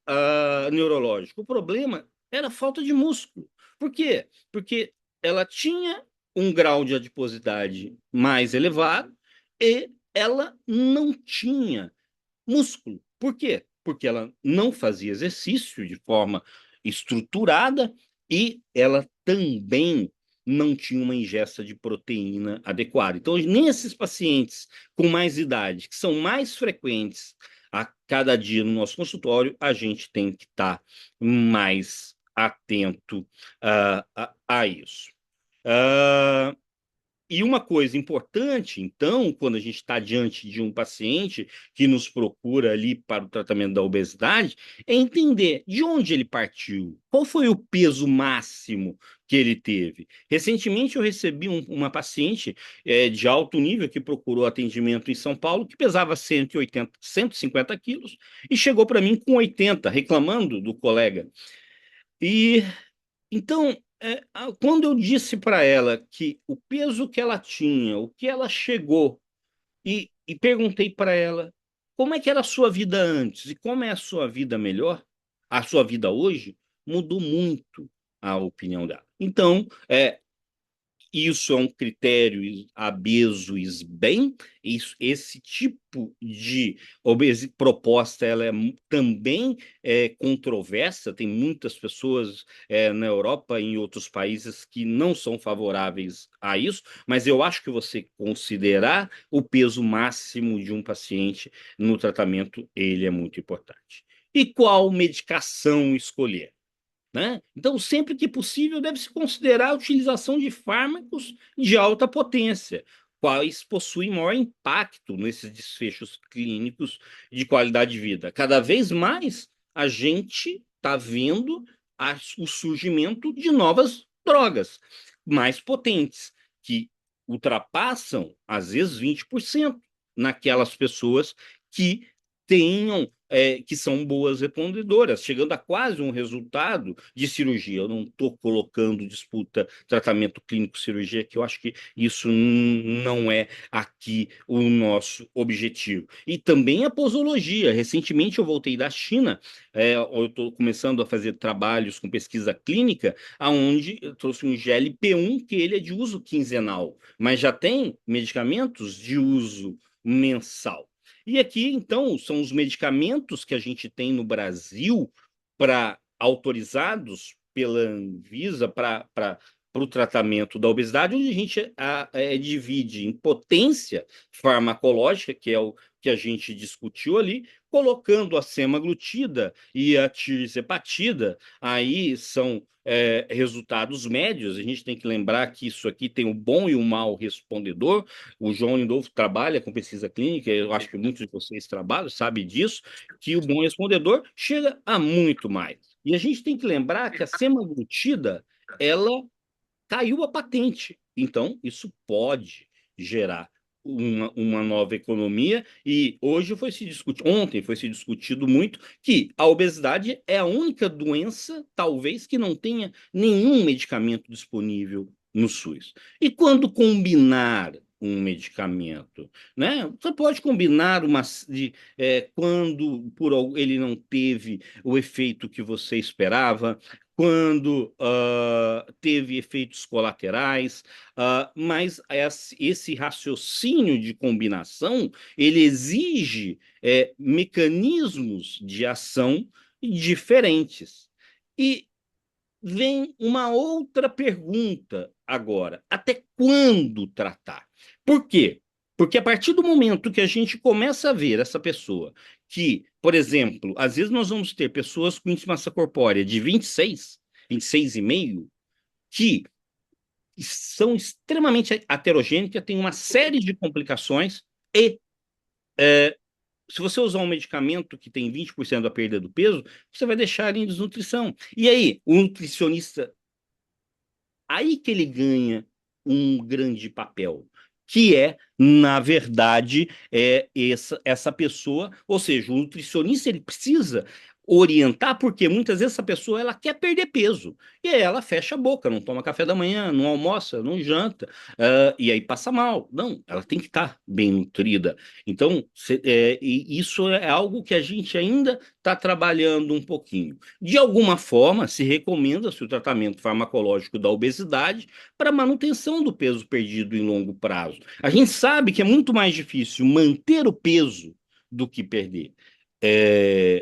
S4: neurológico, o problema era falta de músculo. Por quê? Porque ela tinha um grau de adiposidade mais elevado e ela não tinha músculo. Por quê? Porque ela não fazia exercício de forma estruturada e ela também não tinha uma ingesta de proteína adequada. Então, nesses pacientes com mais idade, que são mais frequentes a cada dia no nosso consultório, a gente tem que estar mais atento a isso. Uh, e uma coisa importante, então, quando a gente está diante de um paciente que nos procura ali para o tratamento da obesidade, é entender de onde ele partiu, qual foi o peso máximo que ele teve. Recentemente, eu recebi uma paciente de alto nível que procurou atendimento em São Paulo, que pesava 180, 150 quilos, e chegou para mim com 80, reclamando do colega. E então, quando eu disse para ela que o peso que ela tinha, o que ela chegou, e perguntei para ela como é que era a sua vida antes e como é a sua vida melhor, a sua vida hoje, mudou muito a opinião dela. Então, isso é um critério abeso bem, esse tipo de proposta ela também é controversa, tem muitas pessoas na Europa e em outros países que não são favoráveis a isso, mas eu acho que você considerar o peso máximo de um paciente no tratamento, ele é muito importante. E qual medicação escolher? Né? Então, sempre que possível, deve-se considerar a utilização de fármacos de alta potência, quais possuem maior impacto nesses desfechos clínicos de qualidade de vida. Cada vez mais a gente está vendo o surgimento de novas drogas mais potentes, que ultrapassam, às vezes, 20% naquelas pessoas que tenham que são boas respondedoras, chegando a quase um resultado de cirurgia. Eu não estou colocando disputa tratamento clínico cirurgia, que eu acho que isso não é aqui o nosso objetivo. E também a posologia. Recentemente eu voltei da China, eu estou começando a fazer trabalhos com pesquisa clínica, aonde eu trouxe um GLP-1, que ele é de uso quinzenal, mas já tem medicamentos de uso mensal. E aqui, então, são os medicamentos que a gente tem no Brasil autorizados pela Anvisa para para o tratamento da obesidade, onde a gente divide em potência farmacológica, que é o que a gente discutiu ali, colocando a semaglutida e a tirzepatida, aí são resultados médios. A gente tem que lembrar que isso aqui tem o bom e o mau respondedor. O João Lindolfo trabalha com pesquisa clínica, eu acho que muitos de vocês trabalham, sabem disso, que o bom respondedor chega a muito mais. E a gente tem que lembrar que a semaglutida, ela caiu a patente. Então, isso pode gerar uma nova economia, e hoje ontem foi se discutido muito que a obesidade é a única doença, talvez, que não tenha nenhum medicamento disponível no SUS. E quando combinar um medicamento, né? Você pode combinar quando ele não teve o efeito que você esperava, quando teve efeitos colaterais, mas esse raciocínio de combinação, ele exige mecanismos de ação diferentes. E vem uma outra pergunta agora: até quando tratar? Por quê? Porque a partir do momento que a gente começa a ver essa pessoa que, por exemplo, às vezes nós vamos ter pessoas com índice de massa corpórea de 26, 26,5, que são extremamente heterogênicas, têm uma série de complicações e se você usar um medicamento que tem 20% da perda do peso, você vai deixar ele em desnutrição. E aí, o nutricionista, aí que ele ganha um grande papel, que é, na verdade, essa pessoa, ou seja, o nutricionista ele precisa orientar, porque muitas vezes essa pessoa ela quer perder peso, e aí ela fecha a boca, não toma café da manhã, não almoça, não janta, e aí passa mal. Não, ela tem que estar bem nutrida. Então, e isso é algo que a gente ainda está trabalhando um pouquinho. De alguma forma, se recomenda-se o tratamento farmacológico da obesidade para manutenção do peso perdido em longo prazo. A gente sabe que é muito mais difícil manter o peso do que perder.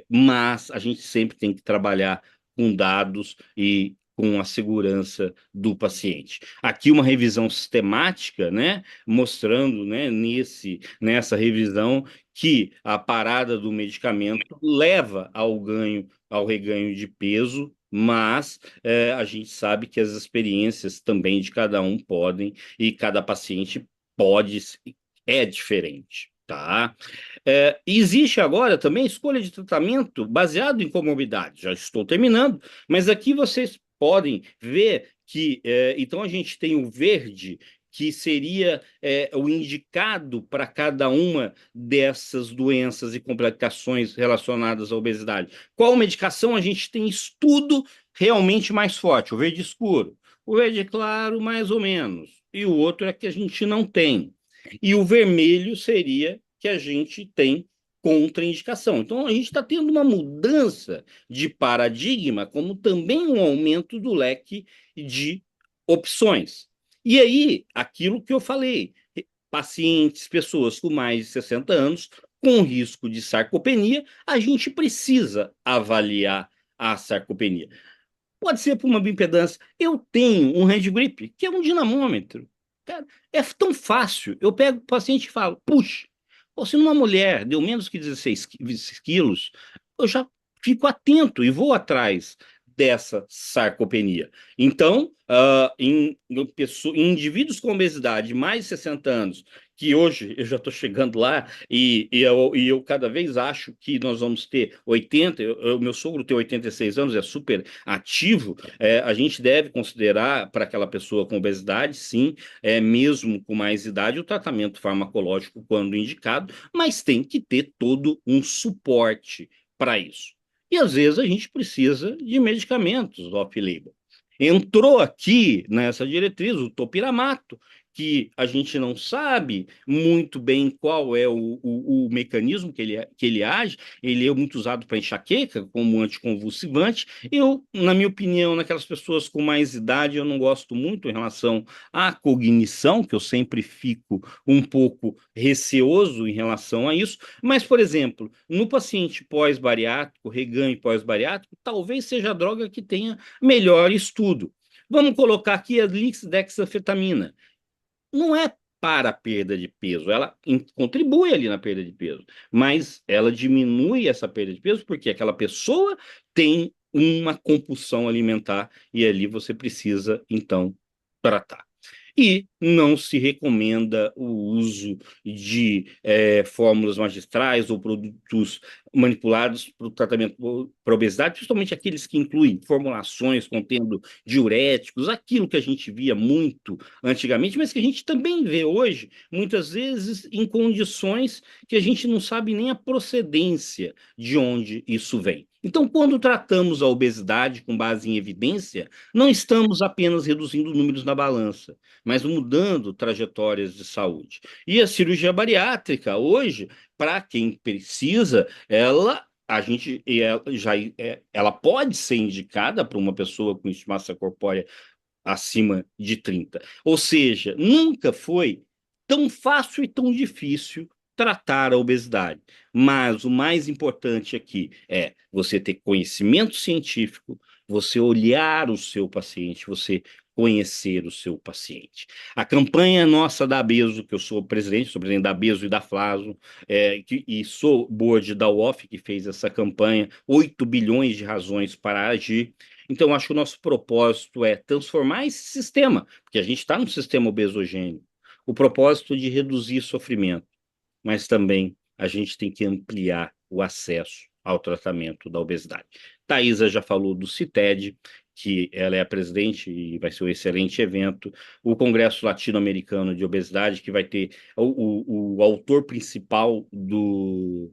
S4: Mas a gente sempre tem que trabalhar com dados e com a segurança do paciente. Aqui uma revisão sistemática, né, mostrando, né, nessa revisão que a parada do medicamento leva ao reganho de peso, mas a gente sabe que as experiências também de cada um podem, e cada paciente é diferente, tá? Existe agora também escolha de tratamento baseado em comorbidade. Já estou terminando, mas aqui vocês podem ver que, então, a gente tem o verde, que seria o indicado para cada uma dessas doenças e complicações relacionadas à obesidade. Qual medicação a gente tem estudo realmente mais forte? O verde escuro. O verde claro, mais ou menos. E o outro é que a gente não tem. E o vermelho seria que a gente tem contraindicação. Então, a gente está tendo uma mudança de paradigma, como também um aumento do leque de opções. E aí, aquilo que eu falei, pacientes, pessoas com mais de 60 anos, com risco de sarcopenia, a gente precisa avaliar a sarcopenia. Pode ser por uma bioimpedância. Eu tenho um hand grip, que é um dinamômetro. Cara, é tão fácil. Eu pego o paciente e falo, puxa, se numa mulher deu menos que 16 quilos, eu já fico atento e vou atrás dessa sarcopenia. Então, em indivíduos com obesidade mais de 60 anos, que hoje eu já estou chegando lá, e eu cada vez acho que nós vamos ter 80, meu sogro tem 86 anos, é super ativo, a gente deve considerar para aquela pessoa com obesidade, sim, mesmo com mais idade, o tratamento farmacológico quando indicado, mas tem que ter todo um suporte para isso. E às vezes a gente precisa de medicamentos off-label. Entrou aqui nessa diretriz o topiramato, que a gente não sabe muito bem qual é o mecanismo que ele age. Ele é muito usado para enxaqueca, como anticonvulsivante. Eu, na minha opinião, naquelas pessoas com mais idade, eu não gosto muito em relação à cognição, que eu sempre fico um pouco receoso em relação a isso. Mas, por exemplo, no paciente pós-bariátrico, reganho pós-bariátrico, talvez seja a droga que tenha melhor estudo. Vamos colocar aqui a lisdexanfetamina. Não é para a perda de peso, ela contribui ali na perda de peso, mas ela diminui essa perda de peso porque aquela pessoa tem uma compulsão alimentar e ali você precisa, então, tratar. E não se recomenda o uso de fórmulas magistrais ou produtos manipulados para o tratamento para obesidade, principalmente aqueles que incluem formulações contendo diuréticos, aquilo que a gente via muito antigamente, mas que a gente também vê hoje, muitas vezes em condições que a gente não sabe nem a procedência de onde isso vem. Então, quando tratamos a obesidade com base em evidência, não estamos apenas reduzindo números na balança, mas mudando trajetórias de saúde. E a cirurgia bariátrica, hoje, para quem precisa, ela pode ser indicada para uma pessoa com massa corpórea acima de 30. Ou seja, nunca foi tão fácil e tão difícil tratar a obesidade. Mas o mais importante aqui é você ter conhecimento científico, você olhar o seu paciente, você conhecer o seu paciente. A campanha nossa da Abeso, que eu sou presidente da Abeso e da Flaso, e sou board da UOF, que fez essa campanha, 8 bilhões de razões para agir. Então, acho que o nosso propósito é transformar esse sistema, porque a gente está num sistema obesogênico, o propósito de reduzir sofrimento, mas também a gente tem que ampliar o acesso ao tratamento da obesidade. Thaisa já falou do CITED, que ela é a presidente e vai ser um excelente evento, o Congresso Latino-Americano de Obesidade, que vai ter o autor principal do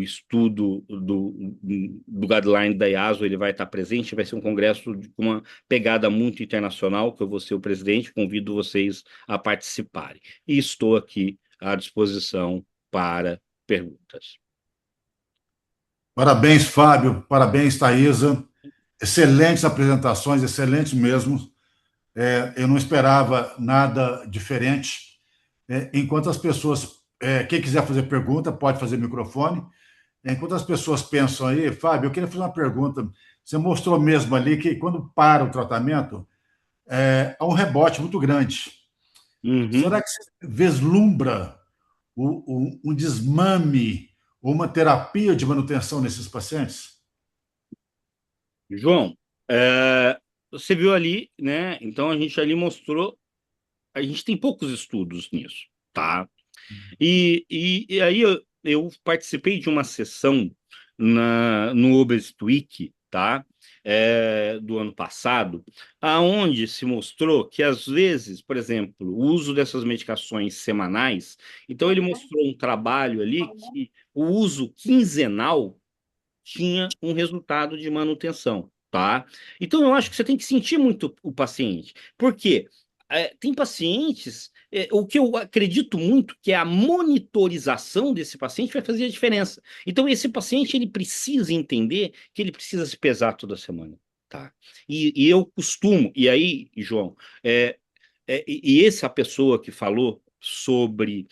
S4: estudo do guideline da IASO, ele vai estar presente, vai ser um congresso com uma pegada muito internacional, que eu vou ser o presidente, convido vocês a participarem. E estou aqui à disposição para perguntas.
S3: Parabéns, Fábio, parabéns, Thaisa. Excelentes apresentações, excelentes mesmo. Eu não esperava nada diferente. Enquanto as pessoas, quem quiser fazer pergunta, pode fazer microfone. Enquanto as pessoas pensam aí, Fábio, eu queria fazer uma pergunta. Você mostrou mesmo ali que quando para o tratamento, há um rebote muito grande. Será que você vislumbra um desmame ou uma terapia de manutenção nesses pacientes?
S4: João, você viu ali, né? Então a gente ali mostrou, a gente tem poucos estudos nisso, tá? E aí eu participei de uma sessão no Obesity Week, tá? Do ano passado, aonde se mostrou que, às vezes, por exemplo, o uso dessas medicações semanais, então ele mostrou um trabalho ali que o uso quinzenal tinha um resultado de manutenção, tá? Então, eu acho que você tem que sentir muito o paciente. Por quê? Tem pacientes, o que eu acredito muito que é a monitorização desse paciente vai fazer a diferença. Então, esse paciente, ele precisa entender que ele precisa se pesar toda semana, tá? E eu costumo, e aí, João, e essa pessoa que falou sobre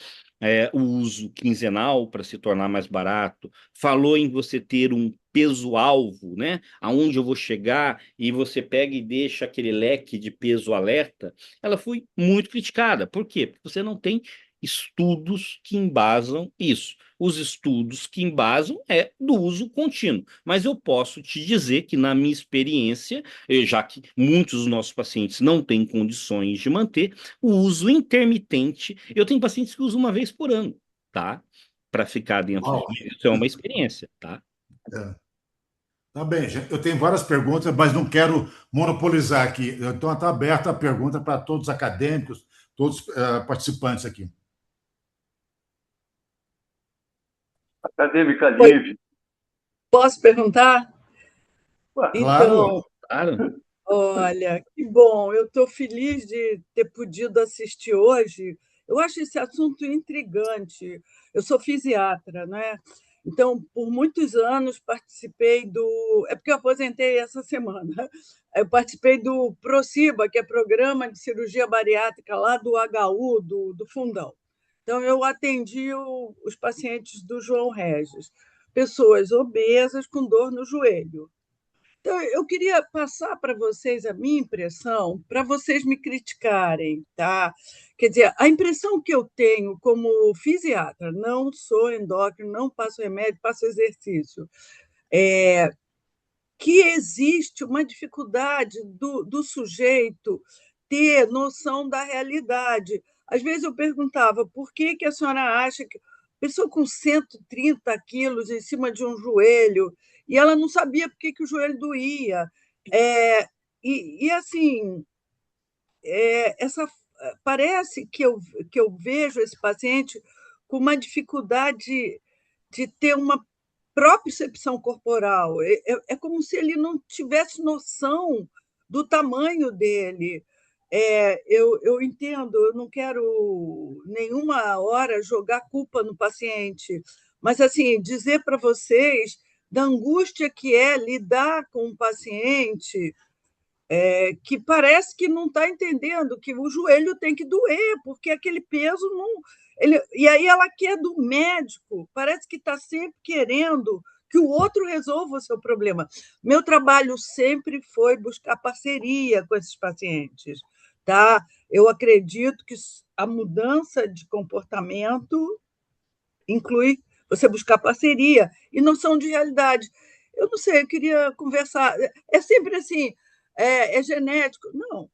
S4: o uso quinzenal para se tornar mais barato, falou em você ter um peso-alvo, né? Aonde eu vou chegar e você pega e deixa aquele leque de peso alerta, ela foi muito criticada. Por quê? Porque você não tem estudos que embasam isso. Os estudos que embasam é do uso contínuo. Mas eu posso te dizer que, na minha experiência, já que muitos dos nossos pacientes não têm condições de manter, o uso intermitente, eu tenho pacientes que usam uma vez por ano, tá? Para ficar dentro
S3: Uau.
S4: disso. Isso é uma experiência, tá?
S3: Tá bem, gente. Eu tenho várias perguntas, mas não quero monopolizar aqui. Então, está aberta a pergunta para todos os acadêmicos, todos os participantes aqui.
S1: Acadêmica livre.
S5: Posso perguntar?
S3: Claro.
S4: Claro.
S5: Olha, que bom. Eu estou feliz de ter podido assistir hoje. Eu acho esse assunto intrigante. Eu sou fisiatra, né? Então, por muitos anos participei do. É porque eu aposentei essa semana. Eu participei do PROCIBA, que é Programa de Cirurgia Bariátrica lá do HU, do Fundão. Então, eu atendi os pacientes do João Regis, pessoas obesas com dor no joelho. Então, eu queria passar para vocês a minha impressão, para vocês me criticarem, tá? Quer dizer, a impressão que eu tenho como fisiatra, não sou endócrino, não passo remédio, passo exercício, é que existe uma dificuldade do sujeito ter noção da realidade. Às vezes eu perguntava por que a senhora acha que pessoa com 130 quilos em cima de um joelho, e ela não sabia por que o joelho doía. Assim, essa parece que eu vejo esse paciente com uma dificuldade de ter uma propriocepção corporal. É como se ele não tivesse noção do tamanho dele. Eu entendo, eu não quero nenhuma hora jogar culpa no paciente, mas assim dizer para vocês da angústia que é lidar com um paciente que parece que não está entendendo que o joelho tem que doer, porque aquele peso não. E aí ela quer do médico, parece que está sempre querendo que o outro resolva o seu problema. Meu trabalho sempre foi buscar parceria com esses pacientes. Tá? Eu acredito que a mudança de comportamento inclui você buscar parceria e noção de realidade. Eu não sei, eu queria conversar. É sempre assim, é genético. Não,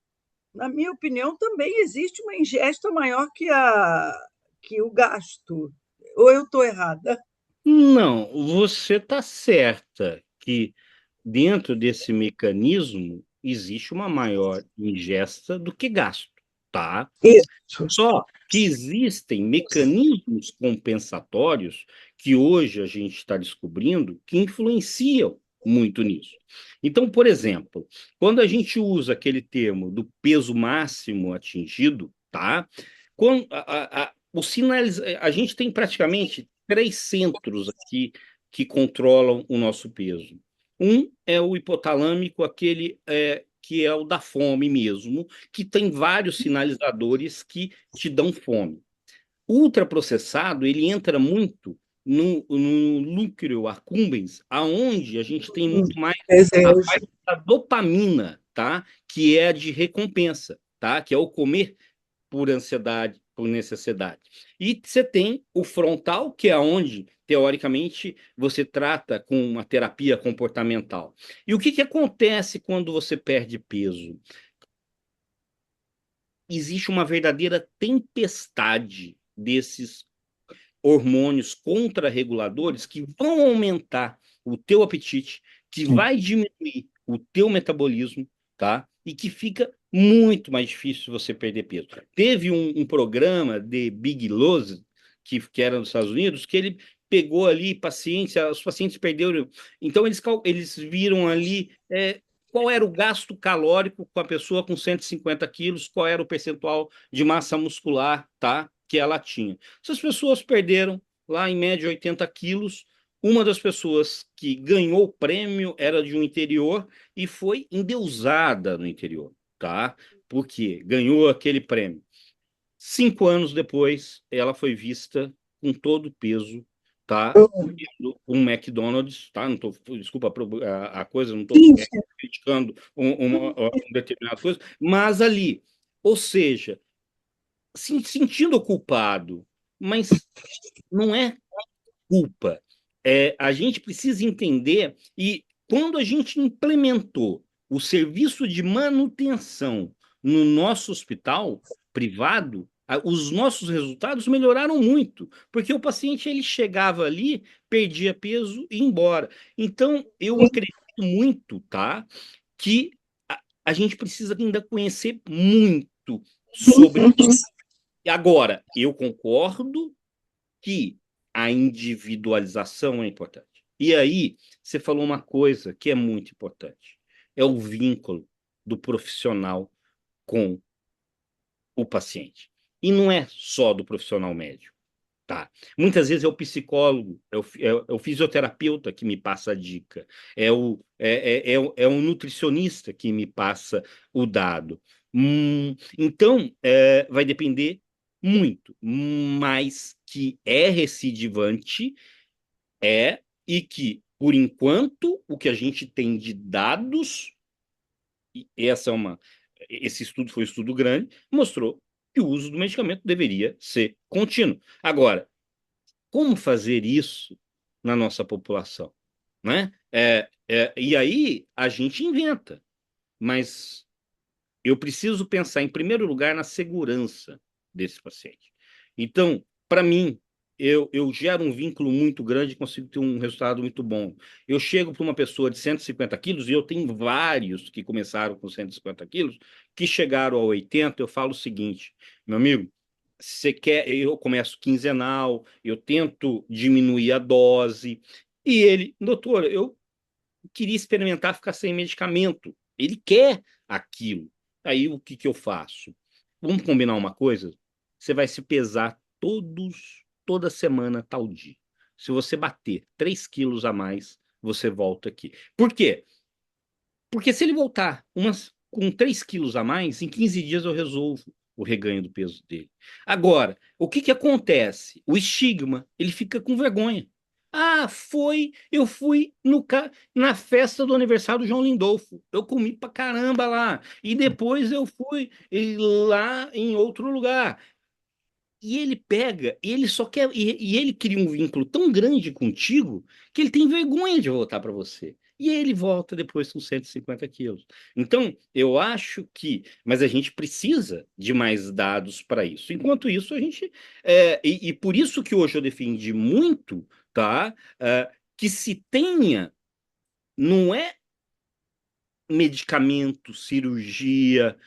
S5: na minha opinião, também existe uma ingesta maior que o gasto. Ou eu estou errada?
S4: Não, você está certa que dentro desse mecanismo existe uma maior ingesta do que gasto, tá?
S5: Isso.
S4: Só que existem mecanismos compensatórios que hoje a gente está descobrindo que influenciam muito nisso. Então, por exemplo, quando a gente usa aquele termo do peso máximo atingido, tá? Quando a gente tem praticamente 3 centros aqui que controlam o nosso peso. Um é o hipotalâmico, aquele que é o da fome mesmo, que tem vários sinalizadores que te dão fome. O ultraprocessado, ele entra muito no núcleo accumbens, aonde a gente tem muito mais a
S5: Desejo.
S4: parte da dopamina, tá? Que é a de recompensa, tá? Que é o comer por ansiedade, por necessidade. E você tem o frontal, que é onde, teoricamente, você trata com uma terapia comportamental. E o que acontece quando você perde peso? Existe uma verdadeira tempestade desses hormônios contrarreguladores que vão aumentar o teu apetite, que vai diminuir o teu metabolismo, tá? E que fica muito mais difícil você perder peso. Teve um programa de Big Loss, que era nos Estados Unidos, que ele pegou ali pacientes, os pacientes perderam. Então, eles viram ali qual era o gasto calórico com a pessoa com 150 quilos, qual era o percentual de massa muscular, tá? Que ela tinha. Essas pessoas perderam, lá em média, 80 quilos. Uma das pessoas que ganhou o prêmio era de um interior e foi endeusada no interior, tá? Porque ganhou aquele prêmio. 5 anos depois, ela foi vista com todo o peso, tá? Um McDonald's, tá? Não tô, desculpa a coisa, não estou criticando uma determinada coisa, mas ali, ou seja, se sentindo culpado, mas não é culpa. A gente precisa entender, e quando a gente implementou o serviço de manutenção no nosso hospital privado, os nossos resultados melhoraram muito, porque o paciente ele chegava ali, perdia peso e ia embora. Então, eu acredito muito, tá, que a gente precisa ainda conhecer muito sobre isso. E agora, eu concordo que a individualização é importante. E aí, você falou uma coisa que é muito importante: é o vínculo do profissional com o paciente. E não é só do profissional médico, tá? Muitas vezes é o psicólogo, é o fisioterapeuta que me passa a dica, é o nutricionista que me passa o dado. Então, vai depender muito, mas que é recidivante, e que Por enquanto, o que a gente tem de dados, e esse estudo foi um estudo grande, mostrou que o uso do medicamento deveria ser contínuo. Agora, como fazer isso na nossa população, né? E aí a gente inventa, mas eu preciso pensar, em primeiro lugar, na segurança desse paciente. Então, para mim, eu gero um vínculo muito grande e consigo ter um resultado muito bom. Eu chego para uma pessoa de 150 quilos, e eu tenho vários que começaram com 150 quilos, que chegaram a 80, eu falo o seguinte, meu amigo, você quer, eu começo quinzenal, eu tento diminuir a dose, e ele, doutor, eu queria experimentar ficar sem medicamento. Ele quer aquilo. Aí o que eu faço? Vamos combinar uma coisa? Você vai se pesar toda semana, tal dia. Se você bater 3 quilos a mais, você volta aqui. Por quê? Porque se ele voltar com 3 quilos a mais, em 15 dias eu resolvo o reganho do peso dele. Agora, o que acontece? O estigma, ele fica com vergonha. Ah, eu fui na festa do aniversário do João Lindolfo. Eu comi pra caramba lá. E depois eu fui lá em outro lugar. E ele pega, e ele só quer, e ele cria um vínculo tão grande contigo que ele tem vergonha de voltar para você. E aí ele volta depois com 150 quilos. Então, eu acho que. Mas a gente precisa de mais dados para isso. Enquanto isso, a gente. E por isso que hoje eu defendi muito, tá? Que se tenha. Não é medicamento, cirurgia,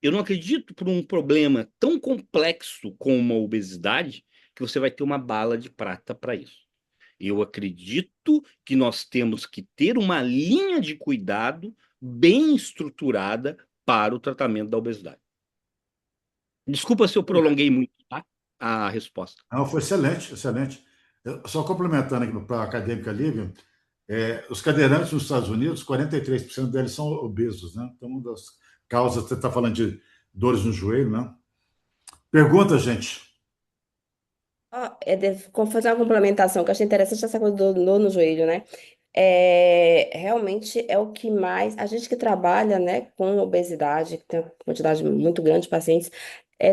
S4: eu não acredito por um problema tão complexo como a obesidade que você vai ter uma bala de prata para isso. Eu acredito que nós temos que ter uma linha de cuidado bem estruturada para o tratamento da obesidade. Desculpa se eu prolonguei muito, tá? A resposta.
S3: Não, foi excelente, excelente. Só complementando aqui para a acadêmica Lívia, os cadeirantes nos Estados Unidos, 43% deles são obesos, né? Então, uma das causas, você está falando de dores no joelho, né? Pergunta, gente.
S2: Como fazer uma complementação, que eu achei interessante essa coisa do dor no joelho, né? Realmente é o que mais. A gente que trabalha, né, com obesidade, que tem uma quantidade muito grande de pacientes,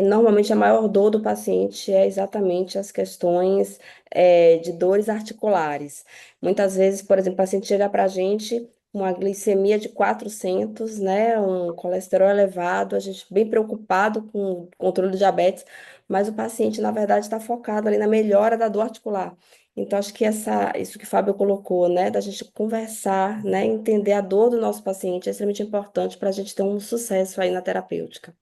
S2: normalmente a maior dor do paciente é exatamente as questões, de dores articulares. Muitas vezes, por exemplo, o paciente chega para a gente com uma glicemia de 400, né, um colesterol elevado, a gente bem preocupado com o controle do diabetes, mas o paciente, na verdade, está focado ali na melhora da dor articular. Então, acho que isso que o Fábio colocou, né, da gente conversar, né, entender a dor do nosso paciente é extremamente importante para a gente ter um sucesso aí na terapêutica.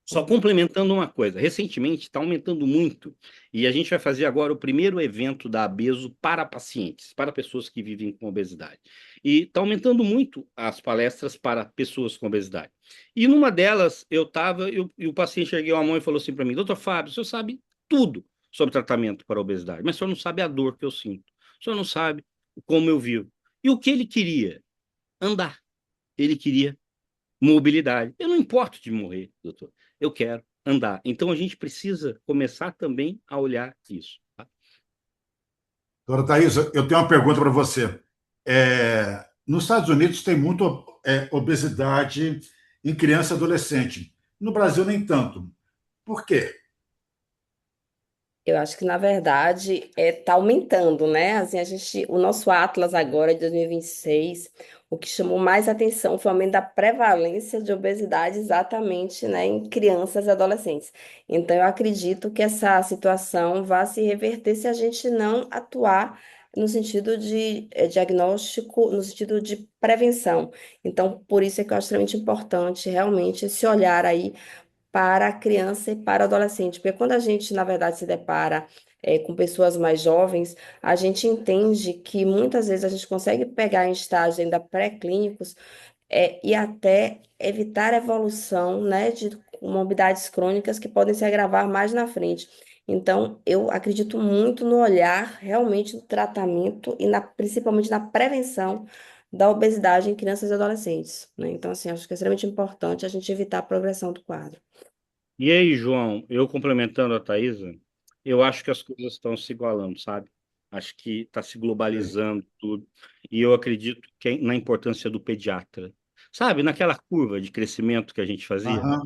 S4: Só complementando uma coisa, recentemente está aumentando muito, e a gente vai fazer agora o primeiro evento da Abeso para pacientes, para pessoas que vivem com obesidade. E está aumentando muito as palestras para pessoas com obesidade. E numa delas, e o paciente ergueu a mão e falou assim para mim: Doutor Fábio, o senhor sabe tudo sobre tratamento para a obesidade, mas o senhor não sabe a dor que eu sinto, o senhor não sabe como eu vivo. E o que ele queria? Andar. Ele queria mobilidade. Eu não importo de morrer, doutor. Eu quero andar. Então a gente precisa começar também a olhar isso. Tá?
S3: Doutora Thais, eu tenho uma pergunta para você. Nos Estados Unidos tem muito obesidade em criança e adolescente. No Brasil, nem tanto. Por quê?
S2: Eu acho que, na verdade, tá aumentando, né? Assim, o nosso Atlas agora, de 2026, o que chamou mais atenção foi o aumento da prevalência de obesidade exatamente, né, em crianças e adolescentes. Então, eu acredito que essa situação vai se reverter se a gente não atuar no sentido de diagnóstico, no sentido de prevenção. Então, por isso é que eu acho extremamente importante realmente esse olhar aí para a criança e para o adolescente. Porque quando a gente, na verdade, se depara com pessoas mais jovens, a gente entende que muitas vezes a gente consegue pegar em estágios ainda pré-clínicos e até evitar a evolução, né, de comorbidades crônicas que podem se agravar mais na frente. Então, eu acredito muito no olhar realmente do tratamento e principalmente na prevenção da obesidade em crianças e adolescentes, né? Então, assim, acho que é extremamente importante a gente evitar a progressão do quadro.
S4: E aí, João, eu complementando a Thaisa, eu acho que as coisas estão se igualando, sabe? Acho que está se globalizando tudo. E eu acredito que na importância do pediatra. Sabe, naquela curva de crescimento que a gente fazia,
S3: Aham.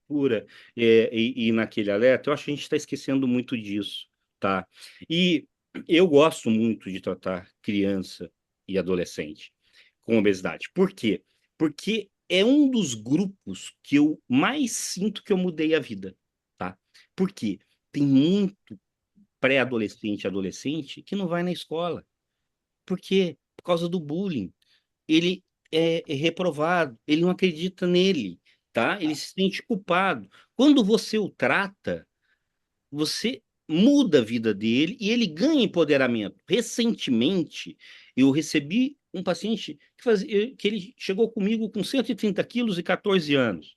S4: cura e naquele alerta, eu acho que a gente está esquecendo muito disso, tá? E eu gosto muito de tratar criança e adolescente com obesidade. Por quê? Porque é um dos grupos que eu mais sinto que eu mudei a vida, tá? Por quê? Tem muito pré-adolescente e adolescente que não vai na escola. Por quê? Por causa do bullying. Ele é reprovado, ele não acredita nele, tá? Ele se sente culpado. Quando você o trata, você muda a vida dele e ele ganha empoderamento. Recentemente, eu recebi um paciente que ele chegou comigo com 130 quilos e 14 anos.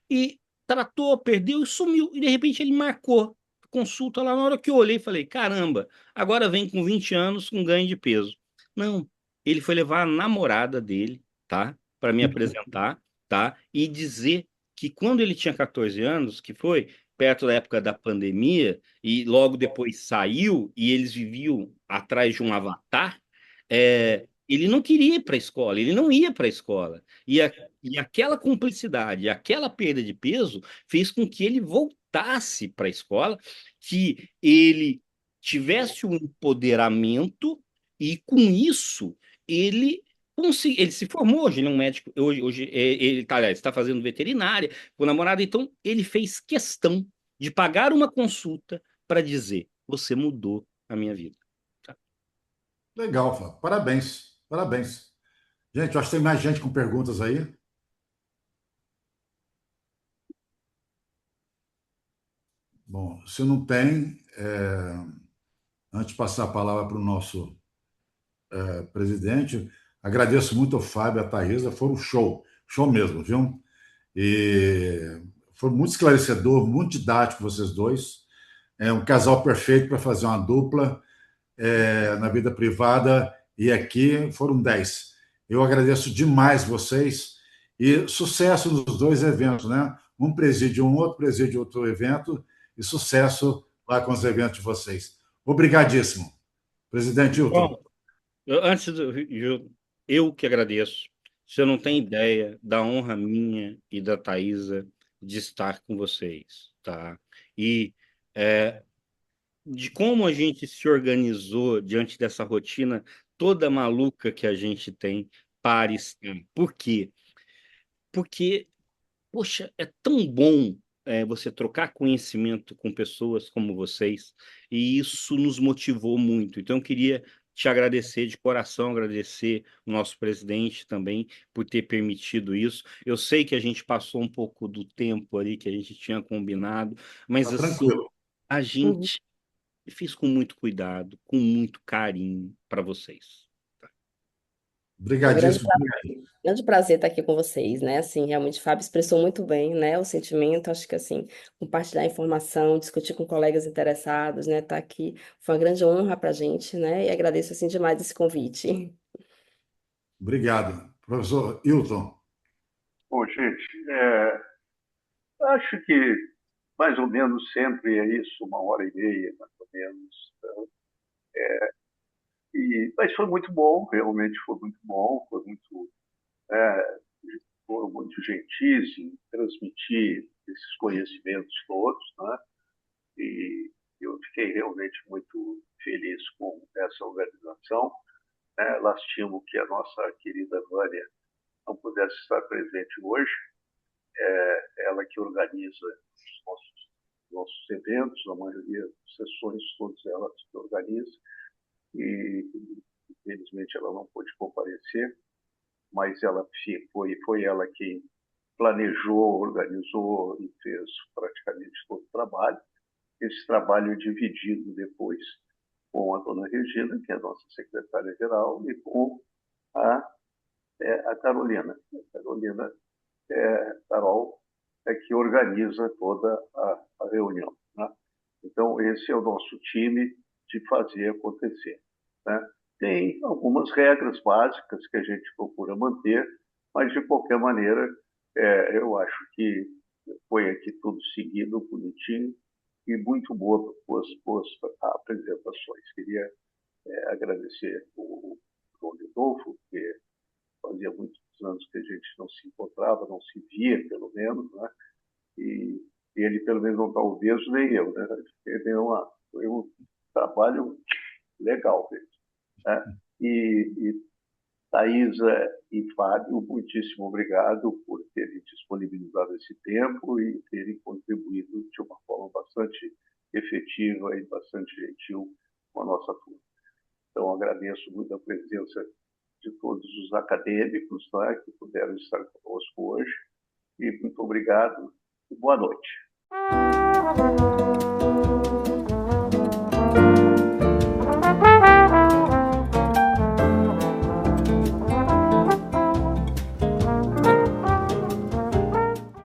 S4: E tratou, perdeu e sumiu. E de repente ele marcou consulta lá. Na hora que eu olhei, falei: caramba, agora vem com 20 anos com ganho de peso. Não, ele foi levar a namorada dele, tá? Para me apresentar, tá? E dizer que quando ele tinha 14 anos, que foi perto da época da pandemia, e logo depois saiu, e eles viviam atrás de um avatar, ele não queria ir para a escola, ele não ia para a escola. E aquela cumplicidade, aquela perda de peso, fez com que ele voltasse para a escola, que ele tivesse um empoderamento, e com isso ele se formou. Hoje ele é um médico, hoje ele está fazendo veterinária com o namorado, então ele fez questão de pagar uma consulta para dizer: você mudou a minha vida. Tá?
S3: Legal, Fábio. Parabéns. Parabéns. Gente, eu acho que tem mais gente com perguntas aí. Bom, se não tem, antes de passar a palavra para o nosso presidente, agradeço muito ao Fábio e à Thaisa, foram show mesmo, viu? E foi muito esclarecedor, muito didático vocês dois. É um casal perfeito para fazer uma dupla na vida privada, e aqui foram 10. Eu agradeço demais vocês e sucesso nos dois eventos, né? Um preside um, outro preside outro evento, e sucesso lá com os eventos de vocês. Obrigadíssimo. Presidente Hilton.
S4: Bom, eu que agradeço. Você não tem ideia da honra minha e da Thaisa de estar com vocês, tá? E é, de como a gente se organizou diante dessa rotina toda maluca que a gente tem para estar. Por quê? Porque, poxa, é tão bom você trocar conhecimento com pessoas como vocês, e isso nos motivou muito. Então, eu queria te agradecer de coração, agradecer o nosso presidente também por ter permitido isso. Eu sei que a gente passou um pouco do tempo ali que a gente tinha combinado, mas
S3: Tá
S4: assim,
S3: tranquilo.
S4: a
S2: Uhum.
S4: gente fiz com muito cuidado, com muito carinho para vocês.
S2: É um grande
S3: Obrigadíssimo.
S2: grande prazer estar aqui com vocês, né? Assim, realmente, o Fábio expressou muito bem, né, o sentimento. Acho que, assim, compartilhar informação, discutir com colegas interessados, né, tá aqui foi uma grande honra para a gente, né? E agradeço, assim, demais esse convite.
S3: Obrigado. Professor Hilton.
S1: Bom, gente, acho que mais ou menos sempre é isso, 1 hora e meia, mais ou menos. Mas foi muito bom, realmente foi muito bom, é, foram muito gentis em transmitir esses conhecimentos todos, né? E eu fiquei realmente muito feliz com essa organização, né? Lastimo que a nossa querida Vânia não pudesse estar presente hoje, ela que organiza nossos eventos, a maioria das sessões, todas elas que organiza, e infelizmente ela não pôde comparecer, mas foi ela quem planejou, organizou e fez praticamente todo o trabalho. Esse trabalho dividido depois com a dona Regina, que é a nossa secretária-geral, e com a, a Carolina. A Carolina, Carol, é que organiza toda a reunião. Né? Então, esse é o nosso time de fazer acontecer. Né? Tem algumas regras básicas que a gente procura manter, mas, de qualquer maneira, eu acho que foi aqui tudo seguido, bonitinho, e muito boas apresentações. Queria agradecer o João Lindolfo, porque fazia muitos anos que a gente não se encontrava, não se via, pelo menos, né? E ele, pelo menos, não está obeso, nem eu, né? Foi um trabalho legal mesmo, né? E Thaisa e Fábio, muitíssimo obrigado por terem disponibilizado esse tempo e terem contribuído de uma forma bastante efetiva e bastante gentil com a nossa turma. Então, agradeço muito a presença de todos os acadêmicos, né, que puderam estar conosco hoje. E muito obrigado e boa noite.